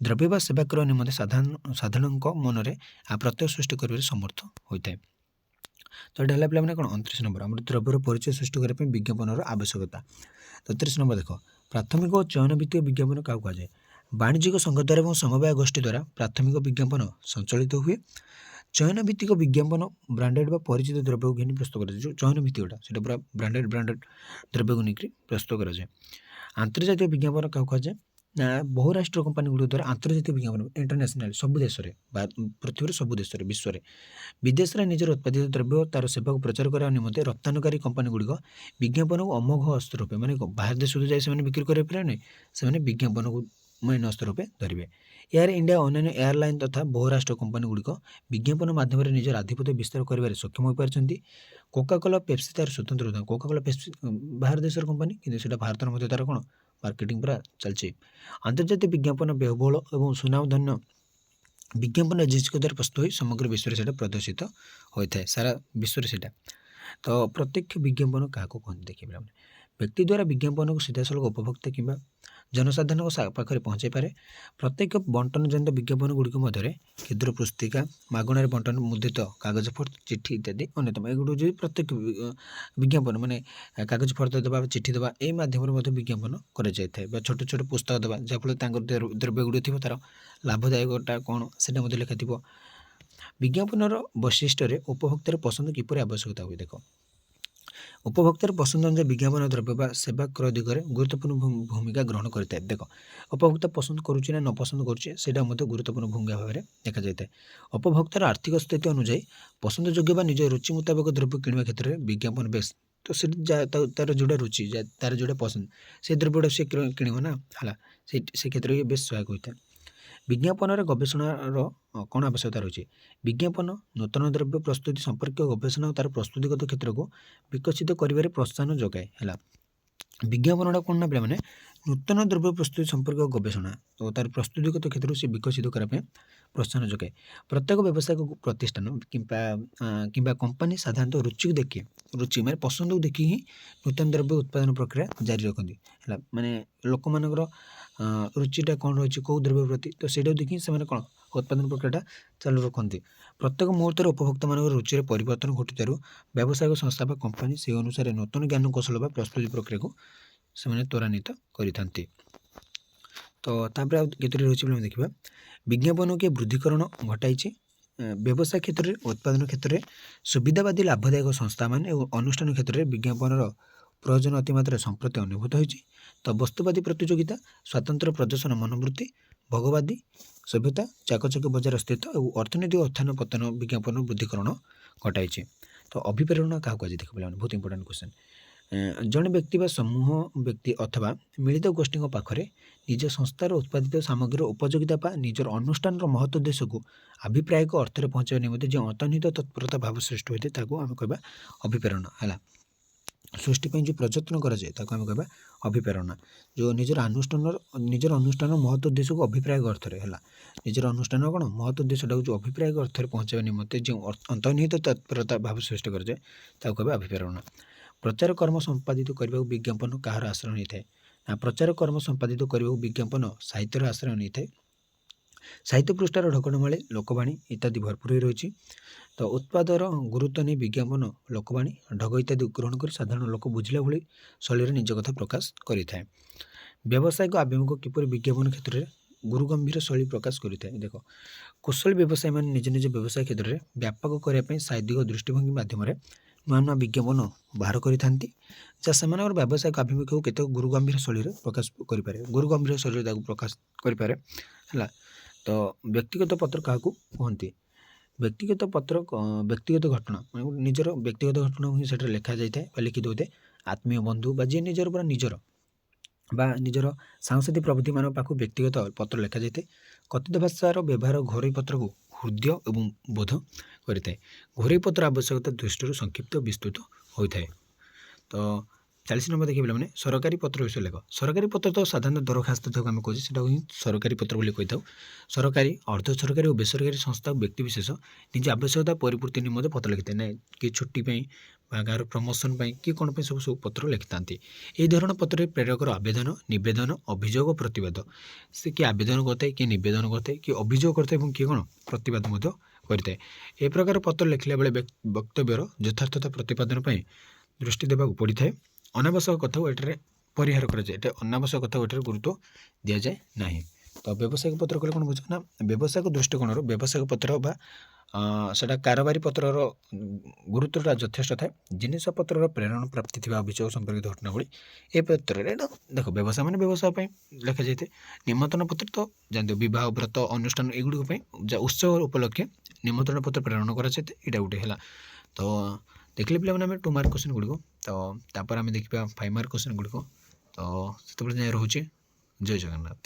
ଦ୍ରବ୍ୟ ବା ସେବା କ୍ରୟ ନିମନ୍ତେ ସାଧାରଣଙ୍କ ମନରେ ପ୍ରତ୍ୟୟ ସୃଷ୍ଟି କରିବାରେ ସମର୍ଥ ହୋଇଥାଏ। ତ ଏଇଟା ହେଲା ପିଲାମାନେ କ'ଣ 29 ନମ୍ବର ଆମର ଦ୍ରବ୍ୟର ପରିଚୟ ସୃଷ୍ଟି କରିବା ପାଇଁ ବିଜ୍ଞାପନର ଆବଶ୍ୟକତା। 33 ନମ୍ବର ଦେଖ ପ୍ରାଥମିକ ଓ ଚୟନ ଭିତ୍ତିକ ବିଜ୍ଞାପନ କାହାକୁ କୁହାଯାଏ? ବାଣିଜ୍ୟିକ ସଂଘ ଦ୍ୱାରା ଏବଂ ସମବାୟ ଗୋଷ୍ଠୀ ଦ୍ୱାରା ପ୍ରାଥମିକ ବିଜ୍ଞାପନ ସଞ୍ଚାଳିତ ହୁଏ। ଚୟନ ଭିତ୍ତିକ ବିଜ୍ଞାପନ ବ୍ରାଣ୍ଡେଡ୍ ବା ପରିଚିତ ଦ୍ରବ୍ୟକୁ ଘେନି ପ୍ରସ୍ତୁତ କରାଯାଏ। ଯେଉଁ ଚୟନ ଭିତ୍ତିକଟା ସେଇଟା ପୁରା ବ୍ରାଣ୍ଡେଡ୍ ଦ୍ରବ୍ୟକୁ ନେଇକରି ପ୍ରସ୍ତୁତ କରାଯାଏ। ଆନ୍ତର୍ଜାତିକ ବିଜ୍ଞାପନ କାହାକୁ କୁହାଯାଏ? ନା ବହୁରାଷ୍ଟ୍ରୀୟ କମ୍ପାନୀ ଗୁଡ଼ିକ ଦ୍ୱାରା ଆନ୍ତର୍ଜାତିକ ବିଜ୍ଞାପନ ଇଣ୍ଟରନ୍ୟାସନାଲ ସବୁ ଦେଶରେ ବା ପୃଥିବୀର ସବୁ ଦେଶରେ ବିଶ୍ୱରେ ବିଦେଶରେ ନିଜର ଉତ୍ପାଦିତ ଦ୍ରବ୍ୟ ତା'ର ସେବାକୁ ପ୍ରଚାର କରିବା ନିମନ୍ତେ ରପ୍ତାନିକାରୀ କମ୍ପାନୀ ଗୁଡ଼ିକ ବିଜ୍ଞାପନକୁ ଅମୋଘ ଅସ୍ତ୍ର ରୂପେ ମାନେ ବାହାର ଦେଶକୁ ଯାଇ ସେମାନେ ବିକ୍ରି କରିବା ପରେ ନାହିଁ ସେମାନେ ବିଜ୍ଞାପନକୁ ଅସ୍ତ୍ର ରୂପେ ଧରିବେ। ଏୟାର ଇଣ୍ଡିଆ ଅନ୍ୟାନ୍ୟ ଏୟାରଲାଇନ୍ ତଥା ବହୁରାଷ୍ଟ୍ରୀୟ କମ୍ପାନୀ ଗୁଡ଼ିକ ବିଜ୍ଞାପନ ମାଧ୍ୟମରେ ନିଜର ଆଧିପତ୍ୟ ବିସ୍ତାର କରିବାରେ ସକ୍ଷମ ହୋଇପାରିଛନ୍ତି। କୋକାକୋଲା ପେପ୍ସି ତା'ର ସ୍ୱତନ୍ତ୍ର ଉଦାହରଣ। କୋକାକୋଲା ପେପ୍ସି ବାହାର ଦେଶର କମ୍ପାନୀ କିନ୍ତୁ ସେଇଟା ଭାରତର ମଧ୍ୟ ତା'ର କ'ଣ ମାର୍କେଟିଂ ପୁରା ଚାଲିଛି। ଆନ୍ତର୍ଜାତିକ ବିଜ୍ଞାପନ ବ୍ୟୟବହୁଳ ଏବଂ ସୁନାମଧନ୍ୟ ବିଜ୍ଞାପନ ଏଜେନ୍ସିଙ୍କ ଦ୍ୱାରା ପ୍ରସ୍ତୁତ ହୋଇ ସମଗ୍ର ବିଶ୍ୱରେ ସେଇଟା ପ୍ରଦର୍ଶିତ ହୋଇଥାଏ ସାରା ବିଶ୍ୱରେ ସେଇଟା। ତ ପ୍ରତ୍ୟକ୍ଷ ବିଜ୍ଞାପନ କାହାକୁ କୁହନ୍ତି ଦେଖିବେ ପିଲାମାନେ? ବ୍ୟକ୍ତି ଦ୍ୱାରା ବିଜ୍ଞାପନକୁ ସିଧାସଳଖ ଉପଭୋକ୍ତା କିମ୍ବା ଜନସାଧାରଣଙ୍କ ପାଖରେ ପହଞ୍ଚାଇ ପାରେ। ପ୍ରତ୍ୟେକ ବଣ୍ଟନ ଜନିତ ବିଜ୍ଞାପନ ଗୁଡ଼ିକ ମଧ୍ୟରେ କ୍ଷୁଦ୍ର ପୁସ୍ତିକା ମାଗଣାରେ ବଣ୍ଟନ ମୁଦ୍ରିତ କାଗଜ ଫର୍ଦ୍ଦ ଚିଠି ଇତ୍ୟାଦି ଅନ୍ୟତମ। ଏଗୁଡ଼ିକ ଯଦି ପ୍ରତ୍ୟେକ ବିଜ୍ଞାପନ ମାନେ କାଗଜ ଫର୍ଦ୍ଦ ଦେବା ଚିଠି ଦେବା ଏଇ ମାଧ୍ୟମରେ ମଧ୍ୟ ବିଜ୍ଞାପନ କରାଯାଇଥାଏ ବା ଛୋଟ ଛୋଟ ପୁସ୍ତକ ଦେବା ଯାହାଫଳରେ ତାଙ୍କର ଦ୍ରବ୍ୟ ଗୁଡ଼ିକ ଥିବ ତା'ର ଲାଭଦାୟକଟା କ'ଣ ସେଇଟା ମଧ୍ୟ ଲେଖାଥିବ। ବିଜ୍ଞାପନର ବୈଶିଷ୍ଟ୍ୟରେ ଉପଭୋକ୍ତାର ପସନ୍ଦ କିପରି ଆବଶ୍ୟକତା ହୁଏ? ଦେଖ ଉପଭୋକ୍ତାର ପସନ୍ଦ ଅନୁଯାୟୀ ବିଜ୍ଞାପନ ଦ୍ରବ୍ୟ ବା ସେବା କ୍ରୟ ଦିଗରେ ଗୁରୁତ୍ୱପୂର୍ଣ୍ଣ ଭୂମିକା ଗ୍ରହଣ କରିଥାଏ। ଦେଖ ଉପଭୋକ୍ତା ପସନ୍ଦ କରୁଛି ନା ନ ପସନ୍ଦ କରୁଛି ସେଇଟା ମଧ୍ୟ ଗୁରୁତ୍ୱପୂର୍ଣ୍ଣ ଭୂମିକା ଭାବରେ ଦେଖାଯାଇଥାଏ। ଉପଭୋକ୍ତାର ଆର୍ଥିକ ସ୍ଥିତି ଅନୁଯାୟୀ ପସନ୍ଦ ଯୋଗ୍ୟ ବା ନିଜ ରୁଚି ମୁତାବକ ଦ୍ରବ୍ୟ କିଣିବା କ୍ଷେତ୍ରରେ ବିଜ୍ଞାପନ ବେଶ୍ ତ ସେଠି ତା'ର ଯେଉଁଟା ରୁଚି ତା'ର ଯେଉଁଟା ପସନ୍ଦ ସେ ଦ୍ରବ୍ୟଟା ସେ କିଣିବ ନା ହେଲା ସେ କ୍ଷେତ୍ରରେ ବେଶ୍ ସହାୟକ ହୋଇଥାଏ। ବିଜ୍ଞାପନରେ ଗବେଷଣାର କ'ଣ ଆବଶ୍ୟକତା ରହିଛି? ବିଜ୍ଞାପନ ନୂତନ ଦ୍ରବ୍ୟ ପ୍ରସ୍ତୁତି ସମ୍ପର୍କୀୟ ଗବେଷଣା ଓ ତା'ର ପ୍ରସ୍ତୁତିଗତ କ୍ଷେତ୍ରକୁ ବିକଶିତ କରିବାରେ ପ୍ରୋତ୍ସାହନ ଯୋଗାଏ ହେଲା। ବିଜ୍ଞାପନଟା କ'ଣ ନା ପିଲାମାନେ ନୂତନ ଦ୍ରବ୍ୟ ପ୍ରସ୍ତୁତି ସମ୍ପର୍କୀୟ ଗବେଷଣା ଓ ତା'ର ପ୍ରସ୍ତୁତିଗତ କ୍ଷେତ୍ରକୁ ସେ ବିକଶିତ କରିବା ପାଇଁ ପ୍ରୋତ୍ସାହନ ଯୋଗାଏ। ପ୍ରତ୍ୟେକ ବ୍ୟବସାୟିକ ପ୍ରତିଷ୍ଠାନ କିମ୍ବା କମ୍ପାନୀ ସାଧାରଣତଃ ରୁଚି ମାନେ ପସନ୍ଦକୁ ଦେଖି ହିଁ ନୂତନ ଦ୍ରବ୍ୟ ଉତ୍ପାଦନ ପ୍ରକ୍ରିୟା ଜାରି ରଖନ୍ତି ହେଲା। ମାନେ ଲୋକମାନଙ୍କର ରୁଚିଟା କ'ଣ ରହିଛି କେଉଁ ଦ୍ରବ୍ୟ ପ୍ରତି ତ ସେଇଟାକୁ ଦେଖି ସେମାନେ କ'ଣ ଉତ୍ପାଦନ ପ୍ରକ୍ରିୟାଟା ଚାଲୁ ରଖନ୍ତି। ପ୍ରତ୍ୟେକ ମୁହୂର୍ତ୍ତରେ ଉପଭୋକ୍ତାମାନଙ୍କର ରୁଚିରେ ପରିବର୍ତ୍ତନ ଘଟୁଥିବାରୁ ବ୍ୟବସାୟିକ ସଂସ୍ଥା ବା କମ୍ପାନୀ ସେହି ଅନୁସାରେ ନୂତନ ଜ୍ଞାନ କୌଶଳ ବା ପ୍ରସ୍ତୁତି ପ୍ରକ୍ରିୟାକୁ ସେମାନେ ତ୍ୱରାନ୍ୱିତ କରିଥାନ୍ତି। ତ ତାପରେ ଆଉ କେତୋଟି ରହିଛି ବୋଲି ଆମେ ଦେଖିବା। ବିଜ୍ଞାପନ କିଏ ବୃଦ୍ଧିକରଣ ଘଟାଇଛି? ବ୍ୟବସାୟ କ୍ଷେତ୍ରରେ ଉତ୍ପାଦନ କ୍ଷେତ୍ରରେ ସୁବିଧାବାଦୀ ଲାଭଦାୟକ ସଂସ୍ଥାମାନେ ଏବଂ ଅନୁଷ୍ଠାନ କ୍ଷେତ୍ରରେ ବିଜ୍ଞାପନର ପ୍ରୟୋଜନ ଅତିମାତ୍ରାରେ ସମ୍ପ୍ରତି ଅନୁଭୂତ ହୋଇଛି। ତ ବସ୍ତୁବାଦୀ ପ୍ରତିଯୋଗିତା ସ୍ୱତନ୍ତ୍ର ପ୍ରଦର୍ଶନ ମନୋବୃତ୍ତି ଭୋଗବାଦୀ ସଭ୍ୟତା ଚାକଚକ୍ୟ ବଜାର ସ୍ଥିତ ଏବଂ ଅର୍ଥନୈତିକ ଉତ୍ଥାନ ପତନ ବିଜ୍ଞାପନ ବୃଦ୍ଧିକରଣ ଘଟାଇଛି। ତ ଅଭିପ୍ରେରଣା କାହାକୁ କୁହାଯାଏ? ଦେଖ ପିଲାମାନେ ବହୁତ ଇମ୍ପୋର୍ଟାଣ୍ଟ କ୍ୱେଶ୍ଚନ୍। ଜଣେ ବ୍ୟକ୍ତି ବା ସମୂହ ବ୍ୟକ୍ତି ଅଥବା ମିଳିତ ଗୋଷ୍ଠୀଙ୍କ ପାଖରେ ନିଜ ସଂସ୍ଥାର ଉତ୍ପାଦିତ ସାମଗ୍ରୀର ଉପଯୋଗିତା ବା ନିଜର ଅନୁଷ୍ଠାନର ମହତ୍ ଉଦ୍ଦେଶ୍ୟକୁ ଆଭିପ୍ରାୟକ ଅର୍ଥରେ ପହଞ୍ଚାଇବା ନିମନ୍ତେ ଯେଉଁ ଅନ୍ତର୍ନିହିତ ତତ୍ପରତା ଭାବ ସୃଷ୍ଟି ହୋଇଥାଏ ତାକୁ ଆମେ କହିବା ଅଭିପ୍ରେରଣା ହେଲା। ସୃଷ୍ଟି ପାଇଁ ଯେଉଁ ପ୍ରଯତ୍ନ କରାଯାଏ ତାକୁ ଆମେ କହିବା ଅଭିପ୍ରେରଣା। ଯେଉଁ ନିଜର ଅନୁଷ୍ଠାନର ମହତ୍ ଉଦ୍ଦେଶ୍ୟକୁ ଅଭିପ୍ରାୟକ ଅର୍ଥରେ ହେଲା ନିଜର ଅନୁଷ୍ଠାନର କ'ଣ ମହତ୍ ଉଦ୍ଦେଶ୍ୟଟାକୁ ଯେଉଁ ଅଭିପ୍ରାୟକ ଅର୍ଥରେ ପହଞ୍ଚାଇବା ନିମନ୍ତେ ଯେଉଁ ଅନ୍ତର୍ନିହିତ ତତ୍ପରତା ଭାବ ସୃଷ୍ଟି କରାଯାଏ ତାକୁ କହିବା ଅଭିପ୍ରେରଣା। ପ୍ରଚାର କର୍ମ ସମ୍ପାଦିତ କରିବାକୁ ବିଜ୍ଞାପନ କାହାର ଆଶ୍ରୟ ନେଇଥାଏ? ନା ପ୍ରଚାର କର୍ମ ସମ୍ପାଦିତ କରିବାକୁ ବିଜ୍ଞାପନ ସାହିତ୍ୟର ଆଶ୍ରୟ ନେଇଥାଏ। ସାହିତ୍ୟ ପୃଷ୍ଠାର ଢକଢ଼ମାଳି ଲୋକବାଣୀ ଇତ୍ୟାଦି ଭରପୁର ହୋଇ ରହିଛି। ତ ଉତ୍ପାଦର ଗୁରୁତ୍ୱ ନେଇ ବିଜ୍ଞାପନ ଲୋକବାଣୀ ଢଗ ଇତ୍ୟାଦି ଗ୍ରହଣ କରି ସାଧାରଣ ଲୋକ ବୁଝିଲା ଭଳି ଶୈଳୀରେ ନିଜ କଥା ପ୍ରକାଶ କରିଥାଏ। ବ୍ୟବସାୟିକ ଆଭିମୁଖ୍ୟ କିପରି ବିଜ୍ଞାପନ କ୍ଷେତ୍ରରେ ଗୁରୁଗମ୍ଭୀର ଶୈଳୀ ପ୍ରକାଶ କରିଥାଏ? ଦେଖ କୁଶଳୀ ବ୍ୟବସାୟୀମାନେ ନିଜ ନିଜ ବ୍ୟବସାୟ କ୍ଷେତ୍ରରେ ବ୍ୟାପକ କରିବା ପାଇଁ ସାହିତ୍ୟିକ ଦୃଷ୍ଟିଭଙ୍ଗୀ ମାଧ୍ୟମରେ ନୂଆ ନୂଆ ବିଜ୍ଞାପନ ବାହାର କରିଥାନ୍ତି ଯାହା ସେମାନଙ୍କର ବ୍ୟବସାୟିକ ଆଭିମୁଖ୍ୟକୁ କେତେକ ଗୁରୁଗମ୍ଭୀର ଶୈଳୀରେ ପ୍ରକାଶ କରିପାରେ ଗୁରୁଗମ୍ଭୀର ଶୈଳୀରେ ତାକୁ ପ୍ରକାଶ କରିପାରେ ହେଲା। ତ ବ୍ୟକ୍ତିଗତ ପତ୍ର କାହାକୁ କୁହନ୍ତି? ବ୍ୟକ୍ତିଗତ ପତ୍ର ବ୍ୟକ୍ତିଗତ ଘଟଣା ମାନେ ନିଜର ବ୍ୟକ୍ତିଗତ ଘଟଣାକୁ ହିଁ ସେଠାରେ ଲେଖାଯାଇଥାଏ ବା ଲିଖିତ ହୋଇଥାଏ। ଆତ୍ମୀୟ ବନ୍ଧୁ ବା ଯିଏ ନିଜର ସାଂସାଥିକ ପ୍ରଭୃତିମାନଙ୍କ ପାଖକୁ ବ୍ୟକ୍ତିଗତ ପତ୍ର ଲେଖାଯାଇଥାଏ। କଥିତ ଭାଷାର ବ୍ୟବହାର ଘରୋଇ ପତ୍ରକୁ ହୃଦୟ ଏବଂ ବୋଧ କରିଥାଏ। ଘରୋଇ ପତ୍ର ଆବଶ୍ୟକତା ଦୃଷ୍ଟିରୁ ସଂକ୍ଷିପ୍ତ ବିସ୍ତୃତ ହୋଇଥାଏ। ତ 40 ନମ୍ବର ଦେଖିବେ ପିଲାମାନେ ସରକାରୀ ପତ୍ର ବିଷୟରେ ଲେଖ। ସରକାରୀ ପତ୍ର ତ ସାଧାରଣତଃ ଦରଖାସ୍ତ ଯାହାକୁ ଆମେ କହୁଛେ ସେଟାକୁ ହିଁ ସରକାରୀ ପତ୍ର ବୋଲି କହିଥାଉ। ସରକାରୀ ଅର୍ଦ୍ଧ ସରକାରୀ ଓ ବେସରକାରୀ ସଂସ୍ଥା ବ୍ୟକ୍ତିବିଶେଷ ନିଜ ଆବଶ୍ୟକତା ପରିପୂର୍ତ୍ତି ନିମନ୍ତେ ପତ୍ର ଲେଖିଥାଏ। ନାହିଁ କି ଛୁଟି ପାଇଁ ବା କାହାର ପ୍ରମୋସନ୍ ପାଇଁ କି କ'ଣ ପାଇଁ ସବୁ ପତ୍ର ଲେଖିଥାନ୍ତି। ଏହି ଧରଣ ପତ୍ରରେ ପ୍ରେରକର ଆବେଦନ, ନିବେଦନ, ଅଭିଯୋଗ, ପ୍ରତିବାଦ, ସେ କିଏ ଆବେଦନ କରିଥାଏ, କିଏ ନିବେଦନ କରିଥାଏ, କିଏ ଅଭିଯୋଗ କରିଥାଏ ଏବଂ କିଏ କ'ଣ ପ୍ରତିବାଦ ମଧ୍ୟ କରିଥାଏ। ଏ ପ୍ରକାର ପତ୍ର ଲେଖିଲା ବେଳେ ବକ୍ତବ୍ୟର ଯଥାର୍ଥତା ପ୍ରତିପାଦନ ପାଇଁ ଦୃଷ୍ଟି ଦେବାକୁ ପଡ଼ିଥାଏ। ଅନାବଶ୍ୟକ କଥାକୁ ଏଠାରେ ପରିହାର କରାଯାଏ। ଏଠାରେ ଅନାବଶ୍ୟକ କଥାକୁ ଏଠାରେ ଗୁରୁତ୍ୱ ଦିଆଯାଏ ନାହିଁ। ତ ବ୍ୟବସାୟିକ ପତ୍ର କହିଲେ କ'ଣ ବୁଝ ନା ବ୍ୟବସାୟିକ ଦୃଷ୍ଟିକୋଣରୁ ବ୍ୟବସାୟିକ ପତ୍ର ବା ସେଟା କାରବାରୀ ପତ୍ରର ଗୁରୁତ୍ୱଟା ଯଥେଷ୍ଟ ଥାଏ। ଜିନିଷପତ୍ରର ପ୍ରେରଣ ପ୍ରାପ୍ତି ଥିବା ଅଭିଯୋଗ ସମ୍ପର୍କିତ ଘଟଣାବଳୀ ଏ ପତ୍ରରେ ଦେଖ ବ୍ୟବସାୟ ମାନେ ବ୍ୟବସାୟ ପାଇଁ ଲେଖାଯାଇଥାଏ। ନିମନ୍ତ୍ରଣ ପତ୍ର ତ ଜାଣିଥିବ ବିବାହ ବ୍ରତ ଅନୁଷ୍ଠାନ ଏଗୁଡ଼ିକ ପାଇଁ ଉତ୍ସବ ଉପଲକ୍ଷେ ନିମନ୍ତ୍ରଣ ପତ୍ର ପ୍ରେରଣ କରାଯାଇଥାଏ। ଏଇଟା ଗୋଟେ ହେଲା। ତ ଦେଖିଲେ ପିଲାମାନେ ଆମେ 2 ମାର୍କ କ୍ୱେଶ୍ଚନ୍ ଗୁଡ଼ିକ। ତ ତାପରେ ଆମେ ଦେଖିବା 5 ମାର୍କ କ୍ୱେଶ୍ଚନ୍ ଗୁଡ଼ିକ। ତ ସେତେବେଳେ ଯାଏଁ ରହୁଛି। ଜୟ ଜଗନ୍ନାଥ।